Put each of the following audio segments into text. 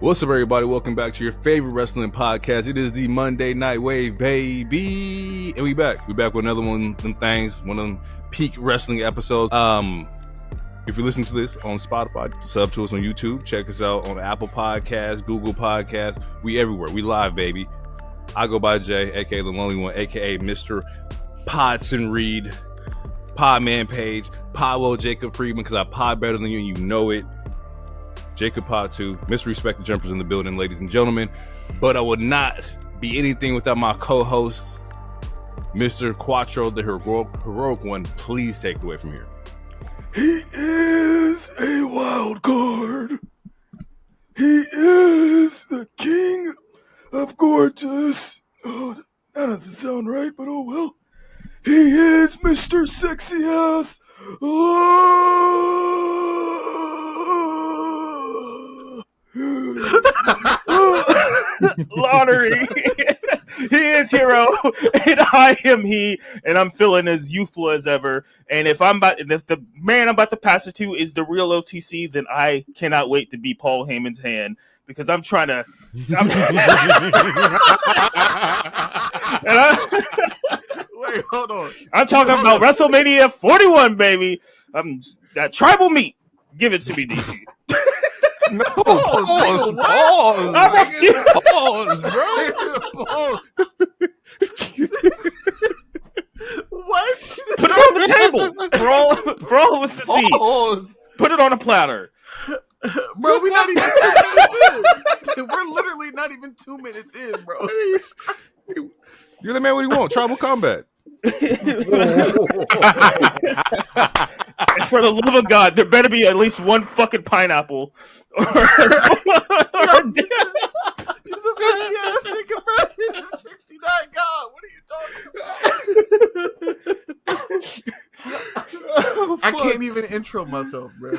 What's up, everybody? Welcome back to your favorite wrestling podcast. It is the Monday Night Wave, baby. And we back. We back with another one of them things, one of them peak wrestling episodes. If you're listening to this on Spotify, sub to us on YouTube. Check us out on Apple Podcasts, Google Podcasts. We everywhere. We live, baby. I go by Jay, a.k.a. the Lonely One, a.k.a. Mr. Podson Reed, Podman Page, Podwell Jacob Friedman, because I pod better than you and you know it. Jacob Pod 2, Mr. Respect the Jumpers in the building, ladies and gentlemen. But I would not be anything without my co-host, Mr. Quattro, the heroic one. Please take it away from here. He is a wild card. He is the king of gorgeous. Oh, that doesn't sound right, but oh well. He is Mr. Sexy Ass. Lottery. He is hero, and I am he, and I'm feeling as youthful as ever. And if the man I'm about to pass it to is the real OTC, then I cannot wait to be Paul Heyman's hand, because I'm trying to. Wait, hold on. I'm talking about WrestleMania 41, baby. That tribal meat. Give it to me, DT. No, pause, bro. What? Put it on the table for all of us to see. Put it on a platter. Bro, we're not even 2 minutes in. We're literally not even 2 minutes in, bro. You're the man what he want. Tribal combat. And for the love of God, there better be at least one fucking pineapple. He's a funny ass nigga, bro. He's a 69 God. What are you talking about? I can't even intro myself, bro.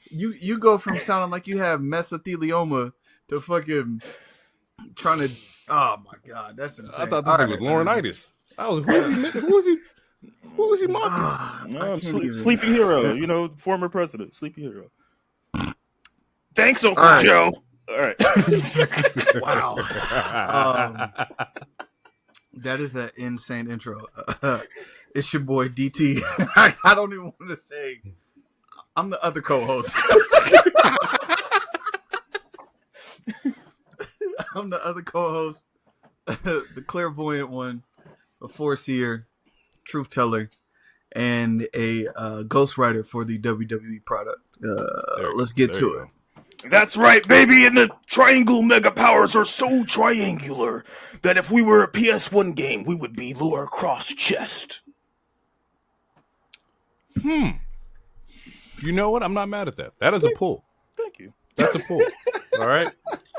You go from sounding like you have mesothelioma to fucking trying to. Oh my God, that's insane. I thought this thing was Laurinaitis. Who was he mocking? Sleepy Hero, former president, Sleepy Hero. Thanks, Uncle Joe. All right. Wow. That is an insane intro. It's your boy DT. I don't even want to say. I'm the other co-host. I'm the other co-host, the clairvoyant one, a foreseer, truth teller, and a ghostwriter for the WWE product. Let's get to it. That's right, baby, and the triangle mega powers are so triangular that if we were a PS1 game, we would be lower cross chest. You know what? I'm not mad at that. That is a pull. Thank you. That's a pull. All right?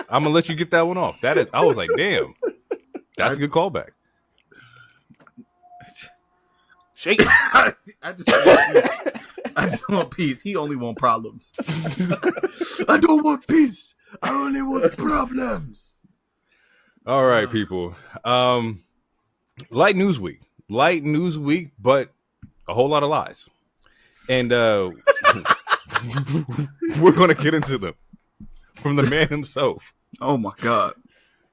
I'm going to let you get that one off. I was like, damn. That's a good callback. Shake it. I just want peace. He only want problems. I don't want peace. I only want problems. All right, people. Light news week, but a whole lot of lies. And we're going to get into them from the man himself. Oh, my God.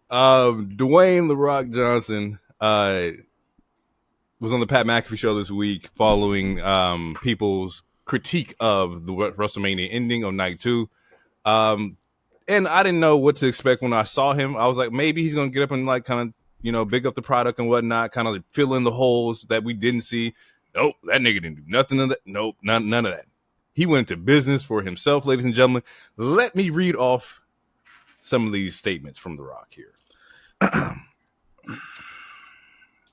Dwayne "The Rock" Johnson was on the Pat McAfee show this week following people's critique of the WrestleMania ending on night 2. And I didn't know what to expect when I saw him. I was like, maybe he's going to get up and like kind of, big up the product and whatnot, kind of fill in the holes that we didn't see. Nope, that nigga didn't do nothing of that. Nope, none of that. He went into business for himself, ladies and gentlemen. Let me read off some of these statements from The Rock here.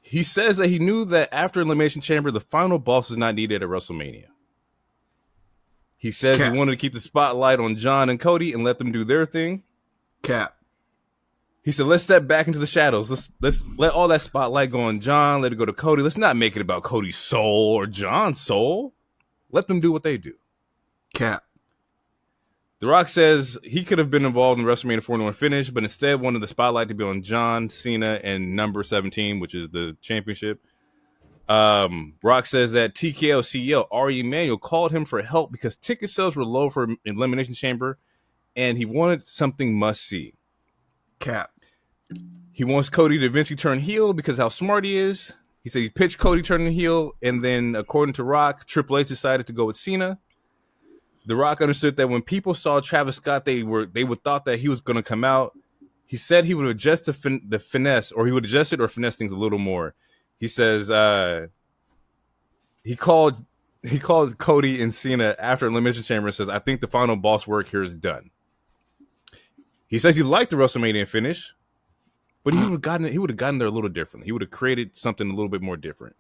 He says that he knew that after Elimination Chamber, the final boss is not needed at WrestleMania. He says he wanted to keep the spotlight on John and Cody and let them do their thing. He said, let's step back into the shadows. Let's let all that spotlight go on John. Let it go to Cody. Let's not make it about Cody's soul or John's soul. Let them do what they do. The Rock says he could have been involved in the WrestleMania 41 finish, but instead wanted the spotlight to be on John Cena and number 17, which is the championship. Rock says that TKO CEO Ari Emanuel called him for help because ticket sales were low for Elimination Chamber, and he wanted something must see. Cap. He wants Cody to eventually turn heel because how smart he is. He said he pitched Cody turning heel, and then according to Rock, Triple H decided to go with Cena. The Rock understood that when people saw Travis Scott, they would thought that he was going to come out. He said he would adjust the finesse, or he would adjust it or finesse things a little more. He says he called Cody and Cena after Elimination Chamber and says, "I think the final boss work here is done." He says he liked the WrestleMania finish, but he would have gotten there a little differently. He would have created something a little bit more different.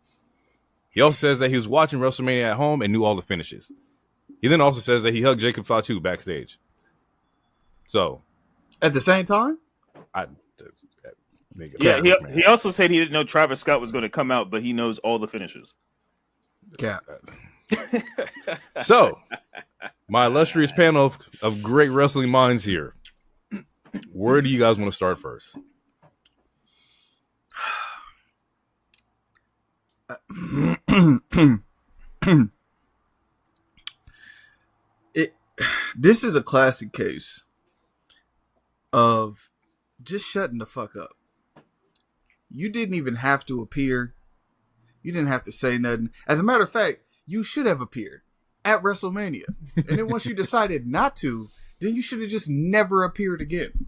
He also says that he was watching WrestleMania at home and knew all the finishes. He then also says that he hugged Jacob Fatu backstage. So, at the same time, he also said he didn't know Travis Scott was going to come out, but he knows all the finishes. Yeah. So, my illustrious panel of great wrestling minds here. Where do you guys want to start first? This is a classic case of just shutting the fuck up. You didn't even have to appear. You didn't have to say nothing. As a matter of fact, you should have appeared at WrestleMania. And then once you decided not to, then you should have just never appeared again.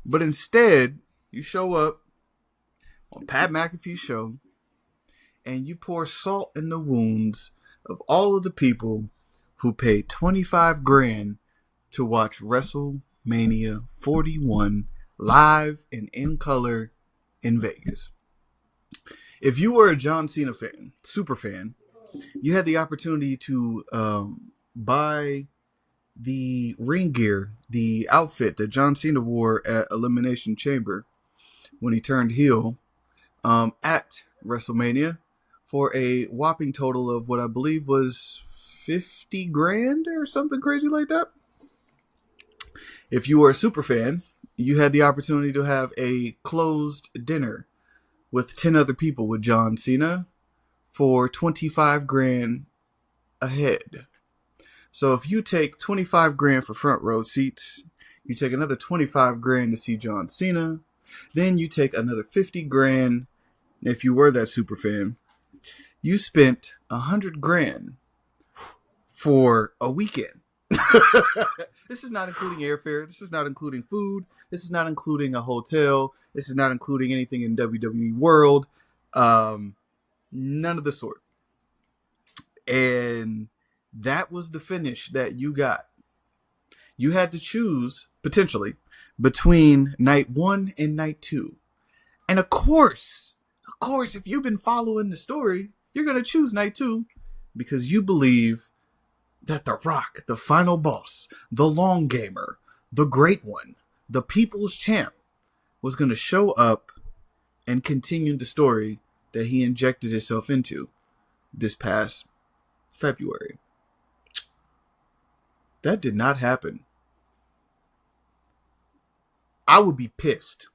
But instead, you show up on Pat McAfee's show and you pour salt in the wounds of all of the people who paid $25,000 to watch WrestleMania 41 live and in color in Vegas. If you were a John Cena fan, super fan, you had the opportunity to buy the ring gear, the outfit that John Cena wore at Elimination Chamber when he turned heel at WrestleMania for a whopping total of what I believe was $50,000 or something crazy like that. If you were a super fan, you had the opportunity to have a closed dinner with 10 other people with John Cena for $25,000 a head. So if you take $25,000 for front row seats, you take another $25,000 to see John Cena, then you take another $50,000 if you were that super fan. You spent $100,000 for a weekend. This is not including airfare. This is not including food. This is not including a hotel. This is not including anything in WWE World. None of the sort. And that was the finish that you got. You had to choose, potentially, between night 1 and night 2. And of course, if you've been following the story, you're going to choose night 2 because you believe that The Rock, the final boss, the long gamer, the great one, the people's champ, was going to show up and continue the story that he injected himself into this past February. That did not happen. I would be pissed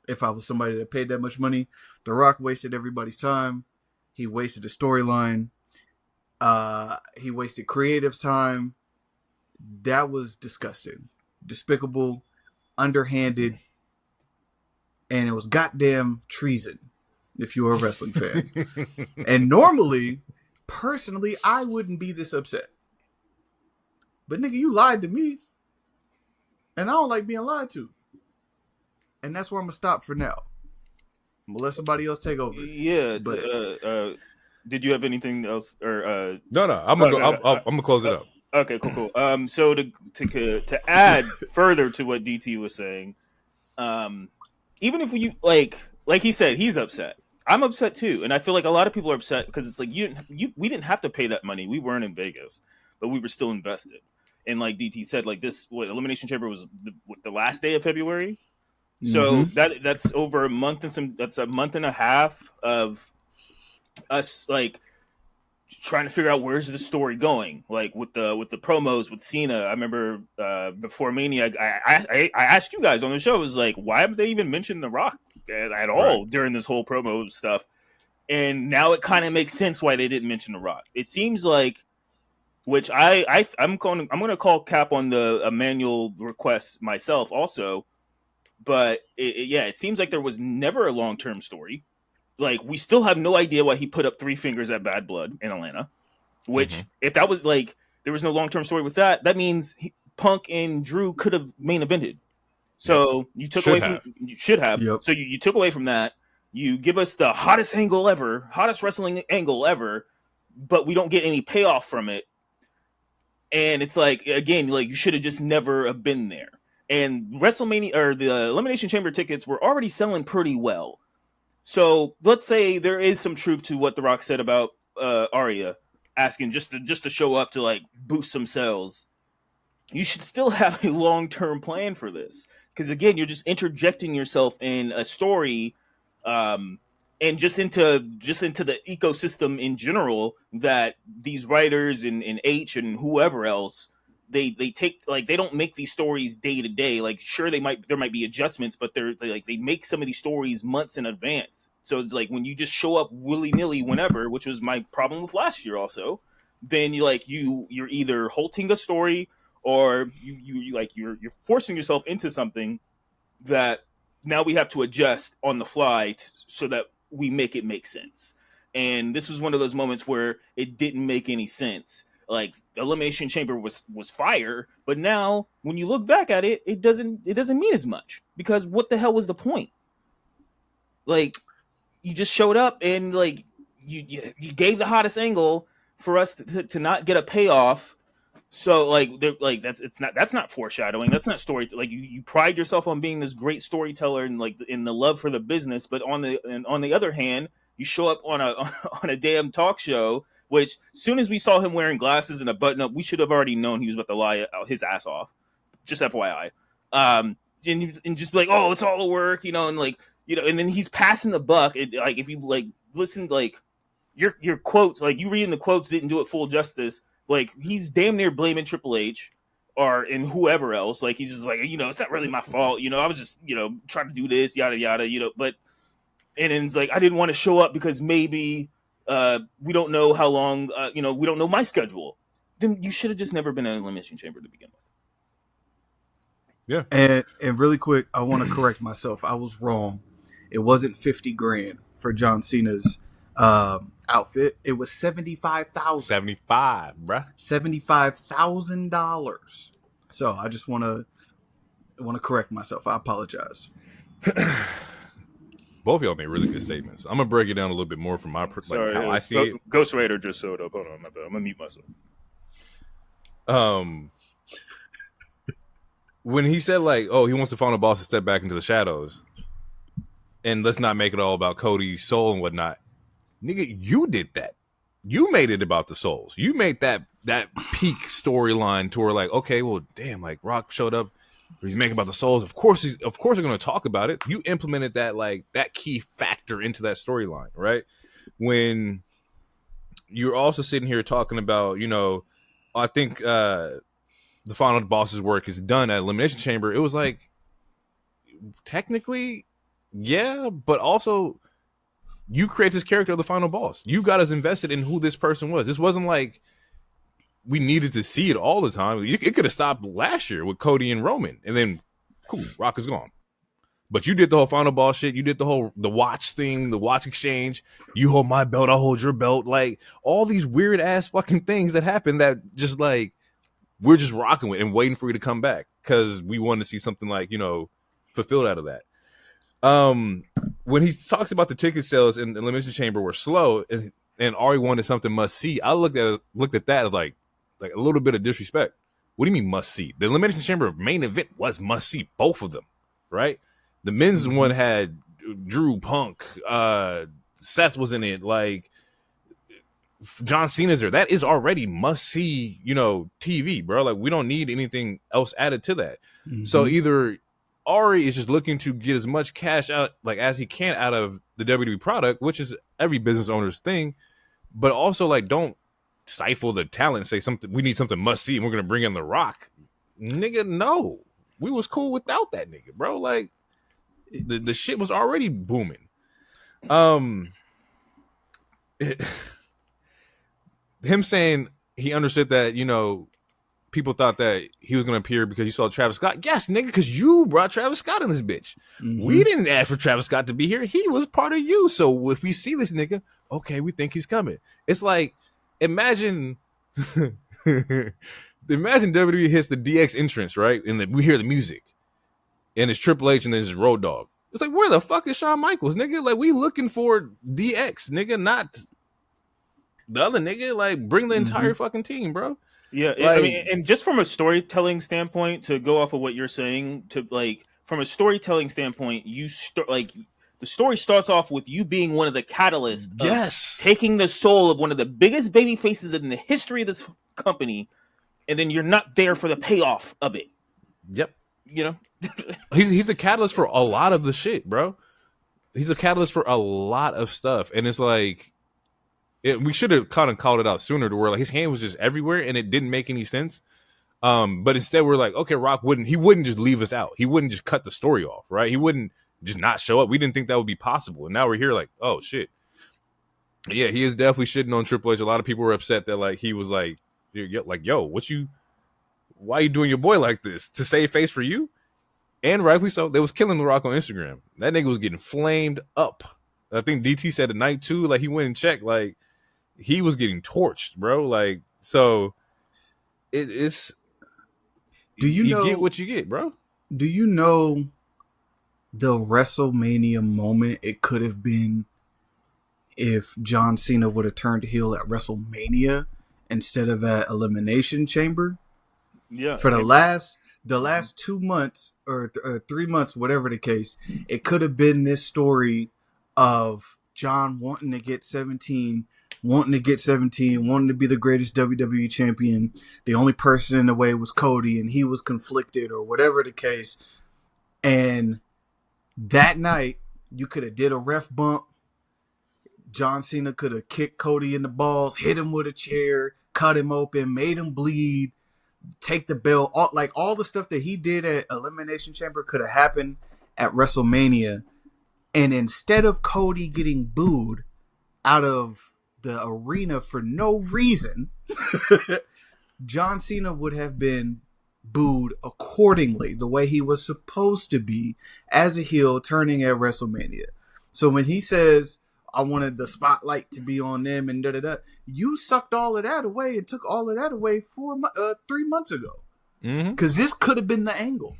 if I was somebody that paid that much money. The Rock wasted everybody's time. He wasted the storyline. He wasted creative's time. That was disgusting, despicable, underhanded, and it was goddamn treason if you were a wrestling fan. And normally, personally, I wouldn't be this upset. But nigga, you lied to me, and I don't like being lied to. And that's where I'm gonna stop for now. I'm gonna let somebody else take over. Yeah, but did you have anything else? Or No. I'm gonna close it up. Okay, cool. So to add further to what DT was saying, even if you like he said, he's upset. I'm upset too, and I feel like a lot of people are upset because it's like we didn't have to pay that money. We weren't in Vegas, but we were still invested. And like DT said, like Elimination Chamber was the last day of February. So that's over a month that's a month and a half of us like trying to figure out where's the story going. Like with the promos with Cena. I remember before Mania, I asked you guys on the show, it was like, why haven't they even mentioned The Rock at all during this whole promo stuff? And now it kind of makes sense why they didn't mention The Rock. It seems like which I'm going to call cap on the manual request myself also. But it seems like there was never a long-term story. Like, we still have no idea why he put up 3 fingers at Bad Blood in Atlanta. Which, if that was like, there was no long-term story with that, that means Punk and Drew could have main evented. So you took away from, you should have. Yep. So you took away from that. You give us the hottest angle ever, hottest wrestling angle ever, but we don't get any payoff from it. And it's like, again, like, you should have just never have been there. And WrestleMania, or the Elimination Chamber tickets were already selling pretty well. So let's say there is some truth to what The Rock said about Arya asking just to show up to like boost some sales. You should still have a long-term plan for this, because again, you're just interjecting yourself in a story, and just into the ecosystem in general that these writers and H and whoever else they take, like, they don't make these stories day to day. Like, sure, there might be adjustments, but they make some of these stories months in advance. So it's like, when you just show up willy-nilly whenever, which was my problem with last year also, then you're either halting a story, or you're forcing yourself into something that now we have to adjust on the fly so that we make it make sense. And this was one of those moments where it didn't make any sense. Like, Elimination Chamber was fire, but now when you look back at it, it doesn't mean as much, because what the hell was the point? Like, you just showed up and like you gave the hottest angle for us to not get a payoff. So like that's not foreshadowing. That's not story. Like, you pride yourself on being this great storyteller and like in the love for the business, but on the other hand, you show up on a damn talk show. Which, soon as we saw him wearing glasses and a button-up, we should have already known he was about to lie his ass off. Just FYI. And just like, oh, it's all a work, and like, and then he's passing the buck. Like, if you like listen, like your quotes, like you reading the quotes didn't do it full justice. Like, he's damn near blaming Triple H and whoever else. Like, he's just like, it's not really my fault. I was just, trying to do this, yada yada. But and then it's like, I didn't want to show up because maybe. We don't know how long, we don't know my schedule. Then you should have just never been in an Elimination Chamber to begin Yeah. with. And really quick, I want to correct myself. I was wrong. It wasn't $50,000 for John Cena's outfit. It was $75,000. 75, bruh. $75,000. So I just want to correct myself. I apologize. Both of y'all made really good statements. I'm gonna break it down a little bit more from my perspective, how I see it. Ghost Rider just showed up. Hold on, I'm gonna mute myself. When he said like, oh, he wants the final boss to step back into the shadows, and let's not make it all about Cody's soul and whatnot. Nigga, you did that. You made it about the souls. You made that peak storyline to where like, okay, well, damn, like Rock showed up. He's making about the souls. Of course they're going to talk about it. You implemented that key factor into that storyline, right? When you're also sitting here talking about, I think the final boss's work is done at Elimination Chamber. It was like, technically, yeah, but also you create this character of the final boss. You got us invested in who this person was. This wasn't like we needed to see it all the time. It could have stopped last year with Cody and Roman, and then cool, Rock is gone. But you did the whole final boss shit. You did the watch thing, the watch exchange. You hold my belt, I'll hold your belt. Like, all these weird ass fucking things that happen that just like we're just rocking with and waiting for you to come back because we want to see something like, fulfilled out of that. When he talks about the ticket sales in the Elimination Chamber were slow and Ari wanted something must see, I looked at that as like a little bit of disrespect. What do you mean must see? The Elimination Chamber main event was must see, both of them, right? The men's one had Drew, Punk, Seth was in it, like John Cena's there. That is already must see, TV, bro. Like, we don't need anything else added to that. Mm-hmm. So either Ari is just looking to get as much cash out like as he can out of the WWE product, which is every business owner's thing, but also like don't stifle the talent and say something. We need something must see, and we're gonna bring in The Rock, nigga. No, we was cool without that nigga, bro. Like the shit was already booming. Him saying he understood that, you know, people thought that he was going to appear because you saw Travis Scott. Yes, nigga, because you brought Travis Scott in this bitch. Mhm. We didn't ask for Travis Scott to be here. He was part of you. So if we see this nigga, okay, we think he's coming. It's like, imagine WWE hits the DX entrance, right? And we hear the music. And it's Triple H and then it's Road Dogg. It's like, where the fuck is Shawn Michaels, nigga? Like, we looking for DX, nigga, not the other nigga. Like, bring the entire fucking team, bro. Yeah, Like, I mean, and just from a storytelling standpoint, to go off of what you're saying, to like from a storytelling standpoint, the story starts off with you being one of the catalysts, yes, taking the soul of one of the biggest baby faces in the history of this company, and then you're not there for the payoff of it. Yep, you know, he's the catalyst for a lot of the shit, bro. He's a catalyst for a lot of stuff, and it's like. We should have kind of called it out sooner to where like his hand was just everywhere and it didn't make any sense. But instead we're like, okay, Rock wouldn't just leave us out. He wouldn't just cut the story off, right? He wouldn't just not show up. We didn't think that would be possible. And now we're here like, oh shit. Yeah, he is definitely shitting on Triple H. A lot of people were upset that like he was like yo, why are you doing your boy like this? To save face for you? And rightfully so. They was killing The Rock on Instagram. That nigga was getting flamed up. I think DT said tonight too, like he went and checked, like he was getting torched, bro. Like, so it's. Do you know, get what you get, bro? Do you know the WrestleMania moment it could have been if John Cena would have turned heel at WrestleMania instead of at Elimination Chamber? Yeah. For the last 2 months or 3 months, whatever the case, it could have been this story of John wanting to get 17, wanting to be the greatest WWE champion. The only person in the way was Cody, and he was conflicted or whatever the case. And that night, you could have did a ref bump. John Cena could have kicked Cody in the balls, hit him with a chair, cut him open, made him bleed, take the belt. All the stuff that he did at Elimination Chamber could have happened at WrestleMania. And instead of Cody getting booed out of the arena for no reason, John Cena would have been booed accordingly, the way he was supposed to be as a heel turning at WrestleMania. So when he says, I wanted the spotlight to be on them and da-da-da, you sucked all of that away and took all of that away 3 months ago. Because this could have been the angle.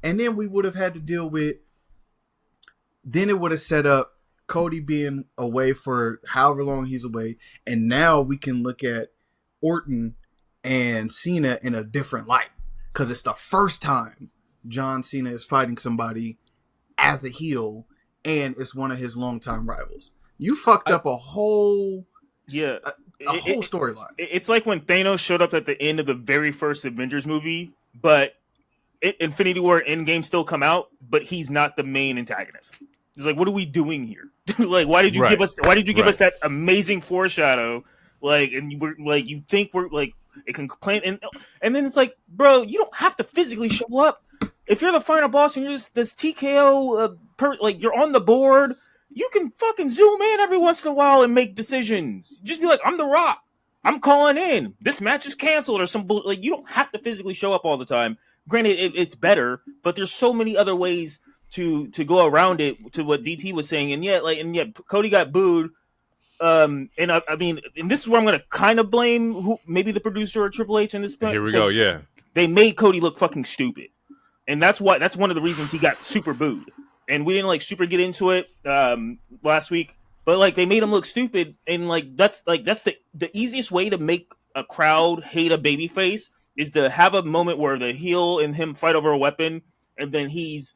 And then we would have had to deal with, then it would have set up Cody being away for however long he's away. And now we can look at Orton and Cena in a different light. Because it's the first time John Cena is fighting somebody as a heel, and it's one of his longtime rivals. You fucked up a whole whole storyline. It's like when Thanos showed up at the end of the very first Avengers movie, but Infinity War Endgame still come out, but he's not the main antagonist. It's like, what are we doing here? Like, why did you give us? Why did you give us that amazing foreshadow? Like, and you were like, you think we're like, it can complain, and then it's like, bro, you don't have to physically show up. If you're the final boss and you're just this TKO, like you're on the board, you can fucking zoom in every once in a while and make decisions. Just be like, I'm The Rock. I'm calling in. This match is canceled or some like. You don't have to physically show up all the time. Granted, it's better, but there's so many other ways to go around it. To what DT was saying, and yet Cody got booed. And I mean, and this is where I'm gonna kind of blame maybe the producer or Triple H in this. Here we go. Yeah, they made Cody look fucking stupid, and that's one of the reasons he got super booed. And we didn't like super get into it last week, but like they made him look stupid, and that's the easiest way to make a crowd hate a babyface is to have a moment where the heel and him fight over a weapon, and then the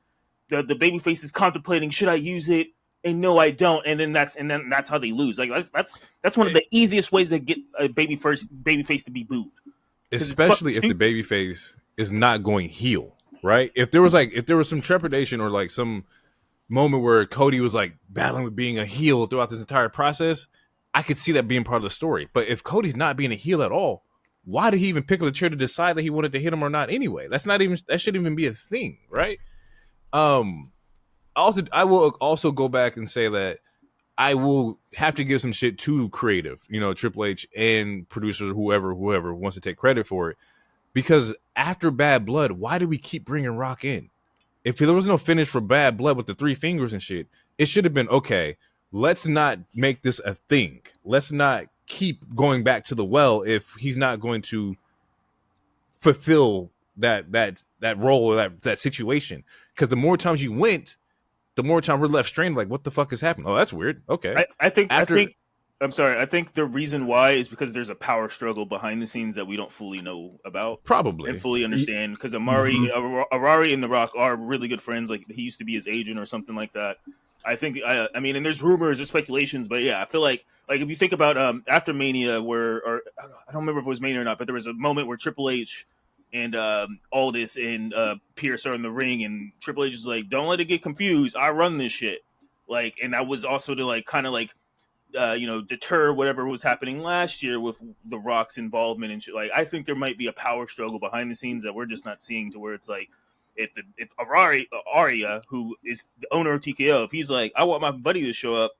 babyface is contemplating, should I use it? And no, I don't. And then that's how they lose. Like that's one of the easiest ways to get a babyface to be booed. Especially if the babyface is not going heel, right? If there was some trepidation or like some moment where Cody was like battling with being a heel throughout this entire process, I could see that being part of the story. But if Cody's not being a heel at all, why did he even pick up the chair to decide that he wanted to hit him or not anyway? That shouldn't even be a thing, right? I will also go back and say that I will have to give some shit to creative, Triple H and producer, whoever wants to take credit for it. Because after Bad Blood, why do we keep bringing Rock in? If there was no finish for Bad Blood with the 3 fingers and shit, it should have been, okay, let's not make this a thing. Let's not keep going back to the well if he's not going to fulfill that role or that situation. Because the more times you went, the more time we're left strained, like, what the fuck is happening? Oh, that's weird. Okay. I think the reason why is because there's a power struggle behind the scenes that we don't fully know about. Probably. And fully understand. Because Arari and The Rock are really good friends. Like, he used to be his agent or something like that. I think, I mean, and there's rumors, there's speculations, but yeah, I feel like if you think about after Mania, or I don't remember if it was Mania or not, but there was a moment where Triple H and Aldis and Pierce are in the ring, and Triple H is like, "Don't let it get confused. I run this shit." Like, and that was also to like kind of like deter whatever was happening last year with The Rock's involvement and shit. Like, I think there might be a power struggle behind the scenes that we're just not seeing, to where it's like, if Arya, who is the owner of TKO, if he's like, "I want my buddy to show up,"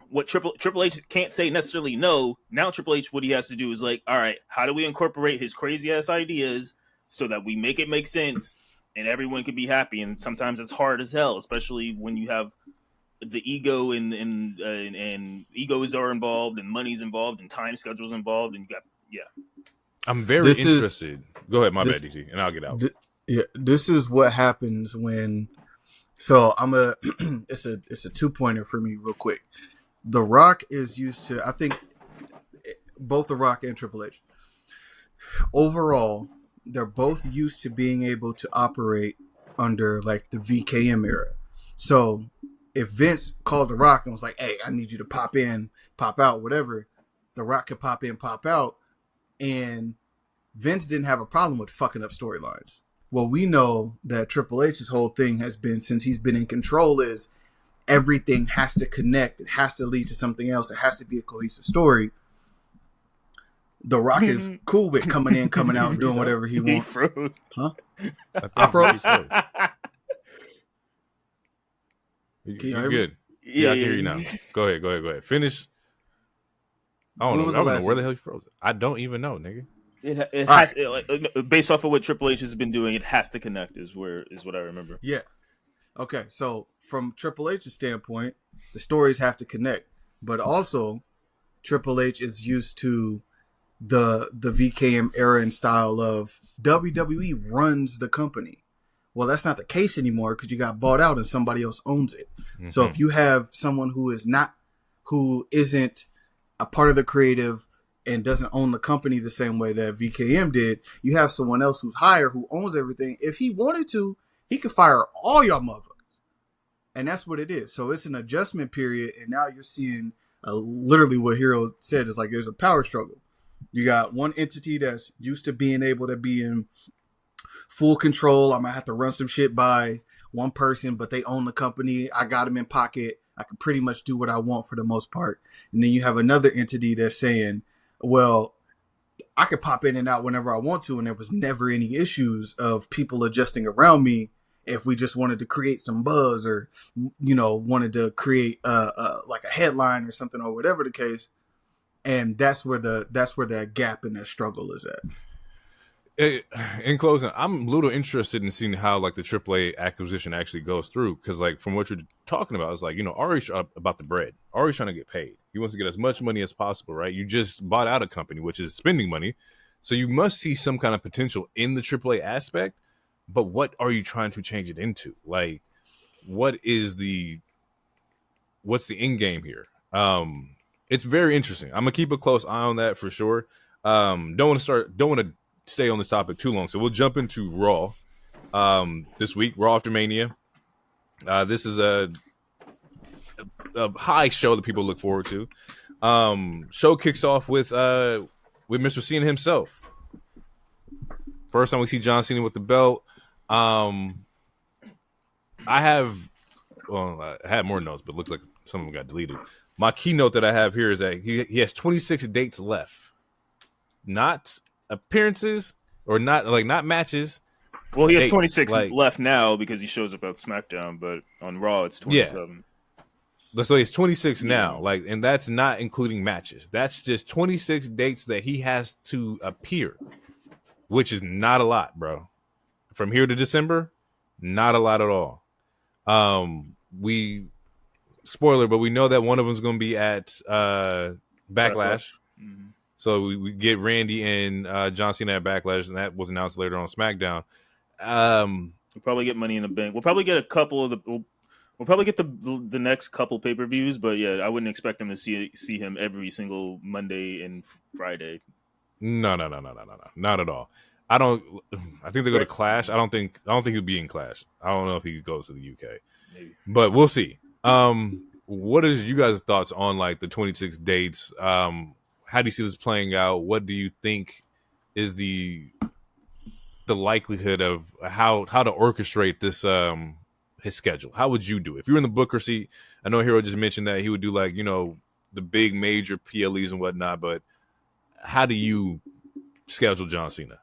what Triple H can't say necessarily no. Now Triple H, what he has to do is like, all right, how do we incorporate his crazy ass ideas so that we make it make sense and everyone can be happy? And sometimes it's hard as hell, especially when you have the ego and egos are involved and money's involved and time schedules involved, and you got I'm very interested. Go ahead, my bad, DT, and I'll get out. This is what happens when. So it's a 2-pointer for me real quick. The Rock is used to, I think, both The Rock and Triple H. Overall, they're both used to being able to operate under like the VKM era. So if Vince called The Rock and was like, "Hey, I need you to pop in, pop out, whatever," The Rock could pop in, pop out, and Vince didn't have a problem with fucking up storylines. Well, we know that Triple H's whole thing has been, since he's been in control, is everything has to connect. It has to lead to something else. It has to be a cohesive story. The Rock is cool with coming in, coming out, doing whatever he wants. He froze. Huh? I froze. You're good. Yeah, I can hear you now. Go ahead. Finish. I don't know where the hell you froze. I don't even know, nigga. It has, based off of what Triple H has been doing, it has to connect. Is what I remember. Yeah. Okay, so from Triple H's standpoint, the stories have to connect, but also Triple H is used to the VKM era and style of WWE runs the company. Well, that's not the case anymore because you got bought out and somebody else owns it. Mm-hmm. So if you have someone who isn't a part of the creative and doesn't own the company the same way that VKM did, you have someone else who's higher who owns everything. If he wanted to, he could fire all y'all motherfuckers. And that's what it is. So it's an adjustment period, and now you're seeing literally what Hero said is like there's a power struggle. You got one entity that's used to being able to be in full control. I might have to run some shit by one person, but they own the company. I got them in pocket. I can pretty much do what I want for the most part. And then you have another entity that's saying, well, I could pop in and out whenever I want to, and there was never any issues of people adjusting around me if we just wanted to create some buzz or, wanted to create like a headline or something or whatever the case. And that's where that gap in that struggle is at. In closing, I'm a little interested in seeing how like the AAA acquisition actually goes through, because like from what you're talking about, it's like Ari's about the bread. Ari's trying to get paid. He wants to get as much money as possible, right? You just bought out a company, which is spending money, so you must see some kind of potential in the AAA aspect. But what are you trying to change it into? Like, what's the end game here? It's very interesting. I'm gonna keep a close eye on that for sure. Don't want to stay on this topic too long, so we'll jump into Raw this week. Raw after Mania. This is a high show that people look forward to. Show kicks off with Mr. Cena himself. First time we see John Cena with the belt. I had more notes, but it looks like some of them got deleted. My keynote that I have here is that he has 26 dates left, not appearances or not matches. Well, he has 26 left now because he shows up at SmackDown, but on Raw it's 27. let's say it's 26 now, like, and that's not including matches. That's just 26 dates that he has to appear, which is not a lot, bro. From here to December, not a lot at all. We spoiler, but we know that one of them's going to be at Backlash. Mm-hmm. So we get Randy and John Cena at Backlash, and that was announced later on SmackDown. We'll probably get Money in the Bank. We'll probably get a couple of the. We'll probably get the next couple pay-per-views, but yeah, I wouldn't expect them to see him every single Monday and Friday. No, not at all. I think they go to Clash. I don't think he'll be in Clash. I don't know if he goes to the UK. Maybe. But we'll see. What is you guys' thoughts on like the 26 dates? How do you see this playing out? What do you think is the likelihood of how to orchestrate this his schedule? How would you do it? If you're in the Booker seat? I know Hero just mentioned that he would do like, you know, the big major PLEs and whatnot, but how do you schedule John Cena?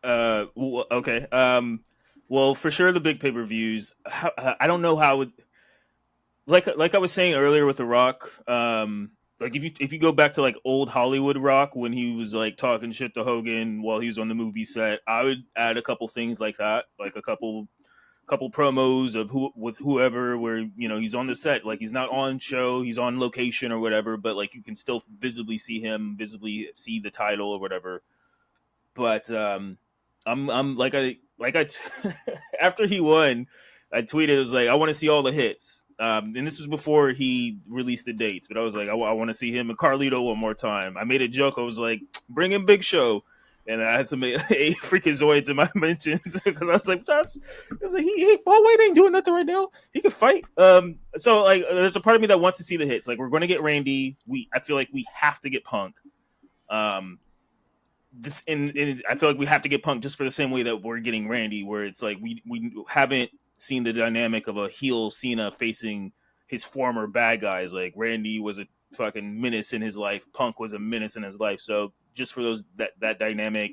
Okay. Well, for sure the big pay-per-views. I don't know how it. Like I was saying earlier with The Rock, like if you go back to like old Hollywood Rock when he was like talking shit to Hogan while he was on the movie set, I would add a couple things like that, like a couple promos of whoever where, you know, he's on the set, like he's not on show, he's on location or whatever, but like you can still visibly see the title or whatever. But I'm like I after he won, I tweeted, it was like, I want to see all the hits. And this was before he released the dates, but I was like, I want to see him and Carlito one more time. I made a joke. I was like, bring in Big Show. And I had some freakazoids in my mentions because I was like, Paul White ain't doing nothing right now. He can fight. So like, there's a part of me that wants to see the hits. Like, we're going to get Randy. I feel like we have to get Punk. I feel like we have to get Punk just for the same way that we're getting Randy, where it's like we haven't seen the dynamic of a heel Cena facing his former bad guys. Like Randy was a fucking menace in his life, Punk was a menace in his life. So just for that dynamic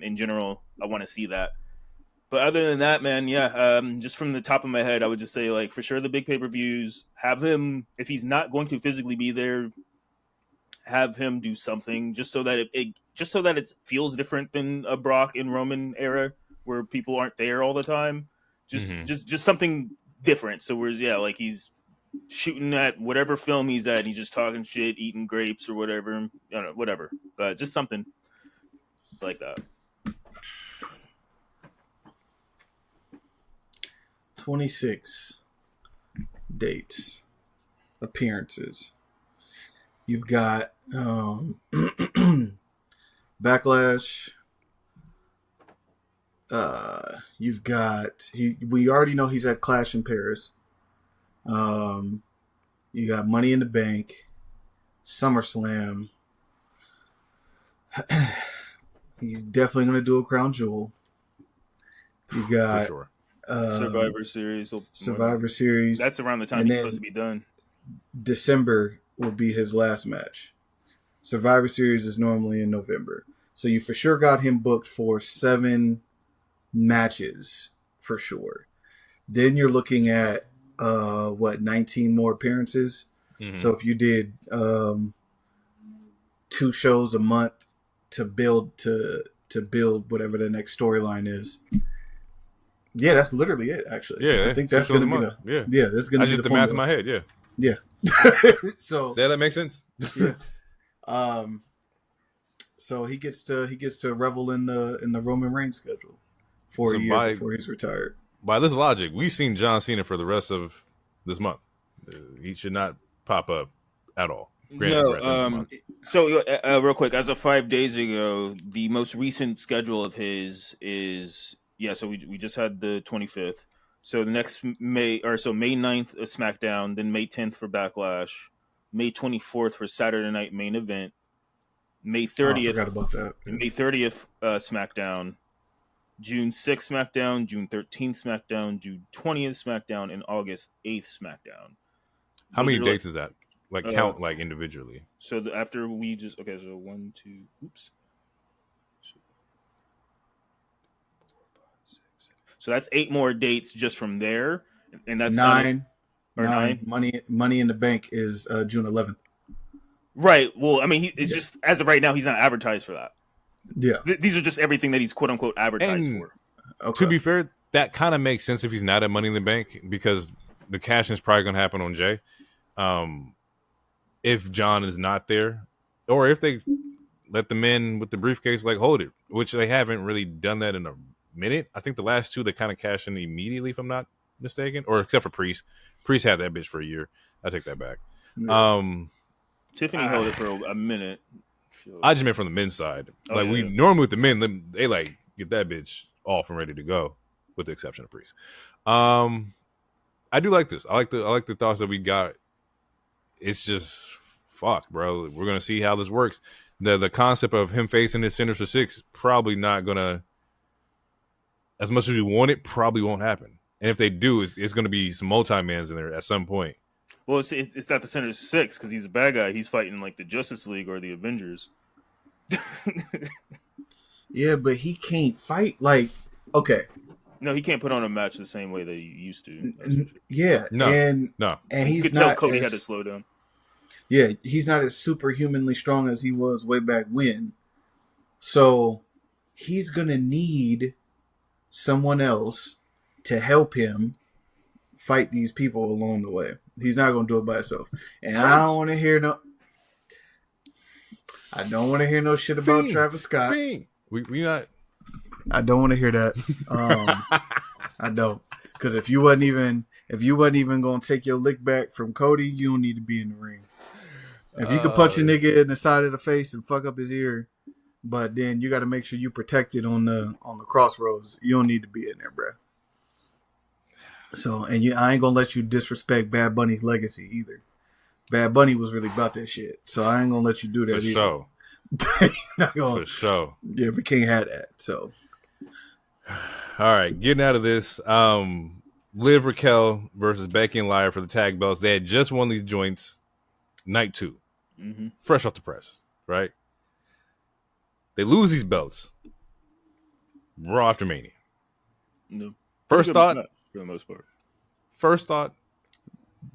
in general, I want to see that. But other than that, man, yeah, just from the top of my head, I would just say, like, for sure the big pay-per-views, have him, if he's not going to physically be there, have him do something just so that it feels different than a Brock and Roman era where people aren't there all the time. Just something different. So like he's shooting at whatever film he's at, and he's just talking shit, eating grapes or whatever. I don't know, whatever. But just something like that. 26 dates, appearances. You've got Backlash. You've got we already know he's at Clash in Paris. You got Money in the Bank, SummerSlam. He's definitely going to do a Crown Jewel. You got for sure. Survivor Series. Survivor Series. That's around the time he's supposed to be done. December will be his last match. Survivor Series is normally in November. So you for sure got him booked for 7 matches for sure. Then you're looking at 19 more appearances. Mm-hmm. So if you did 2 shows a month to build whatever the next storyline is. Yeah, that's literally it. Actually, yeah, I think that's going to be that's going to be the math in my head. Yeah. So that makes sense. Yeah. So he gets to revel in the Roman Reigns schedule for a year before he's retired. By this logic, we've seen John Cena for the rest of this month. He should not pop up at all. So real quick, as of 5 days ago, the most recent schedule of his is So we just had the 25th. So the next May 9th SmackDown, then May 10th for Backlash, May 24th for Saturday Night Main Event, May 30th. I forgot about that. Yeah. May 30th SmackDown, June 6th SmackDown, June 13th SmackDown, June 20th SmackDown, and August 8th SmackDown. How many dates is that? Like count like individually. So after we just so 1, 2, oops. So that's 8 more dates just from there, and that's nine. Nine. Money in the Bank is June 11th. Right. Well, I mean, it's just as of right now, he's not advertised for that. Yeah. These are just everything that he's quote unquote advertised And for. Okay. to be fair, that kind of makes sense if he's not at Money in the Bank because the cash is probably going to happen on Jay. If John is not there, or if they let the men with the briefcase hold it, which they haven't really done that in a minute. I think the last 2 they kind of cashed in immediately, if I'm not mistaken, or except for Priest. Priest had that bitch for a year. I take that back. Yeah. Tiffany held it for a minute. I just meant from the men's side. We normally with the men, they get that bitch off and ready to go, with the exception of Priest. I do like this. I like the thoughts that we got. It's just fuck, bro. We're gonna see how this works. The concept of him facing his Sinister Six probably not gonna, as much as we want it, probably won't happen. And if they do, it's gonna be some multi-mans in there at some point. Well, it's not the Sinister Six because he's a bad guy. He's fighting like the Justice League or the Avengers. Yeah, but he can't fight okay. No, he can't put on a match the same way that he used to. Yeah, no, and you he's could not. Tell Cody had to slow down. Yeah, he's not as superhumanly strong as he was way back when. So he's gonna need someone else to help him fight these people along the way. He's not gonna do it by himself. And I don't want to hear no. I don't want to hear no shit about Travis Scott. We not. I don't want to hear that. I don't, because if you wasn't even gonna take your lick back from Cody, you don't need to be in the ring. If you can punch a nigga in the side of the face and fuck up his ear, but then you got to make sure you protect it on the crossroads. You don't need to be in there, bro. So, I ain't gonna let you disrespect Bad Bunny's legacy either. Bad Bunny was really about that shit, so I ain't gonna let you do that For either. For sure. Yeah, we can't have that. So, all right, getting out of this. Liv Raquel versus Becky and Lyra for the tag belts. They had just won these joints night 2. Mm-hmm. Fresh off the press, right? They lose these belts. Raw after Mania. No. First thought, for the most part.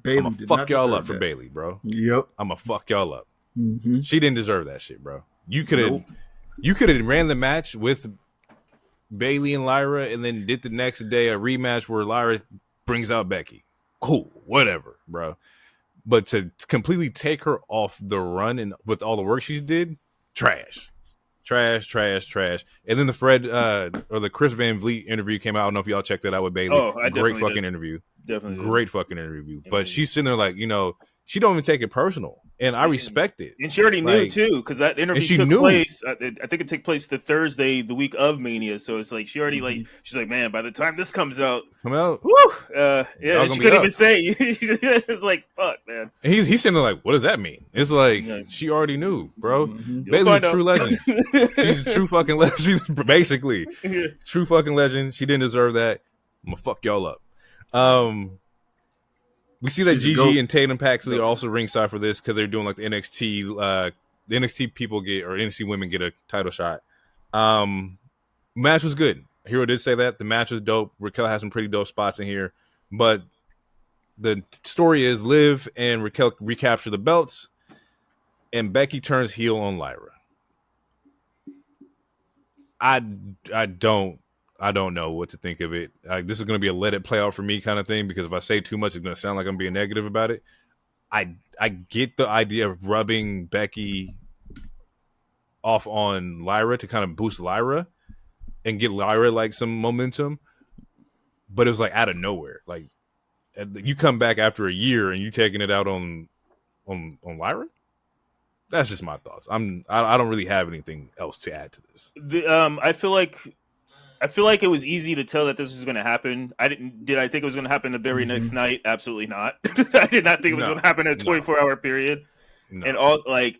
Bayley I'm gonna fuck y'all up for Bayley, bro. Yep. I'm gonna fuck y'all up. Mm-hmm. She didn't deserve that shit, bro. You could have ran the match with Bayley and Lyra, and then did the next day a rematch where Lyra brings out Becky. Cool, whatever, bro. But to completely take her off the run and with all the work she's did, trash. And then the Fred or the Chris Van Vliet interview came out. I don't know if y'all checked that out with Bayley. Oh, I Great definitely fucking did. interview. Definitely Great fucking interview. But she's sitting there she don't even take it personal, and I respect it. And she already knew too, because that interview took place. I think it took place the Thursday, the week of Mania. So it's like she already she's like, man, by the time this comes out, woo, yeah, she couldn't even say. It's like, fuck, man. And he's sitting there like, what does that mean? It's like she already knew, bro. Bayley's a true legend. She's a true fucking legend, basically. True fucking legend. She didn't deserve that. I'm gonna fuck y'all up. We see that Gigi and Tatum Paxley are also ringside for this because they're doing like the NXT people get, or NXT women get a title shot. Match was good. Hero did say that the match was dope. Raquel has some pretty dope spots in here, but the story is Liv and Raquel recapture the belts, and Becky turns heel on Lyra. I don't know what to think of it. This is going to be a let it play out for me kind of thing, because if I say too much, it's going to sound like I'm being negative about it. I get the idea of rubbing Becky off on Lyra to kind of boost Lyra and get Lyra like some momentum, but it was like out of nowhere. Like, you come back after a year and you taking it out on Lyra. That's just my thoughts. I don't really have anything else to add to this. I feel like it was easy to tell that this was going to happen. Did I think it was going to happen the very next night? Absolutely not. I did not think it was going to happen in a 24-hour period. No.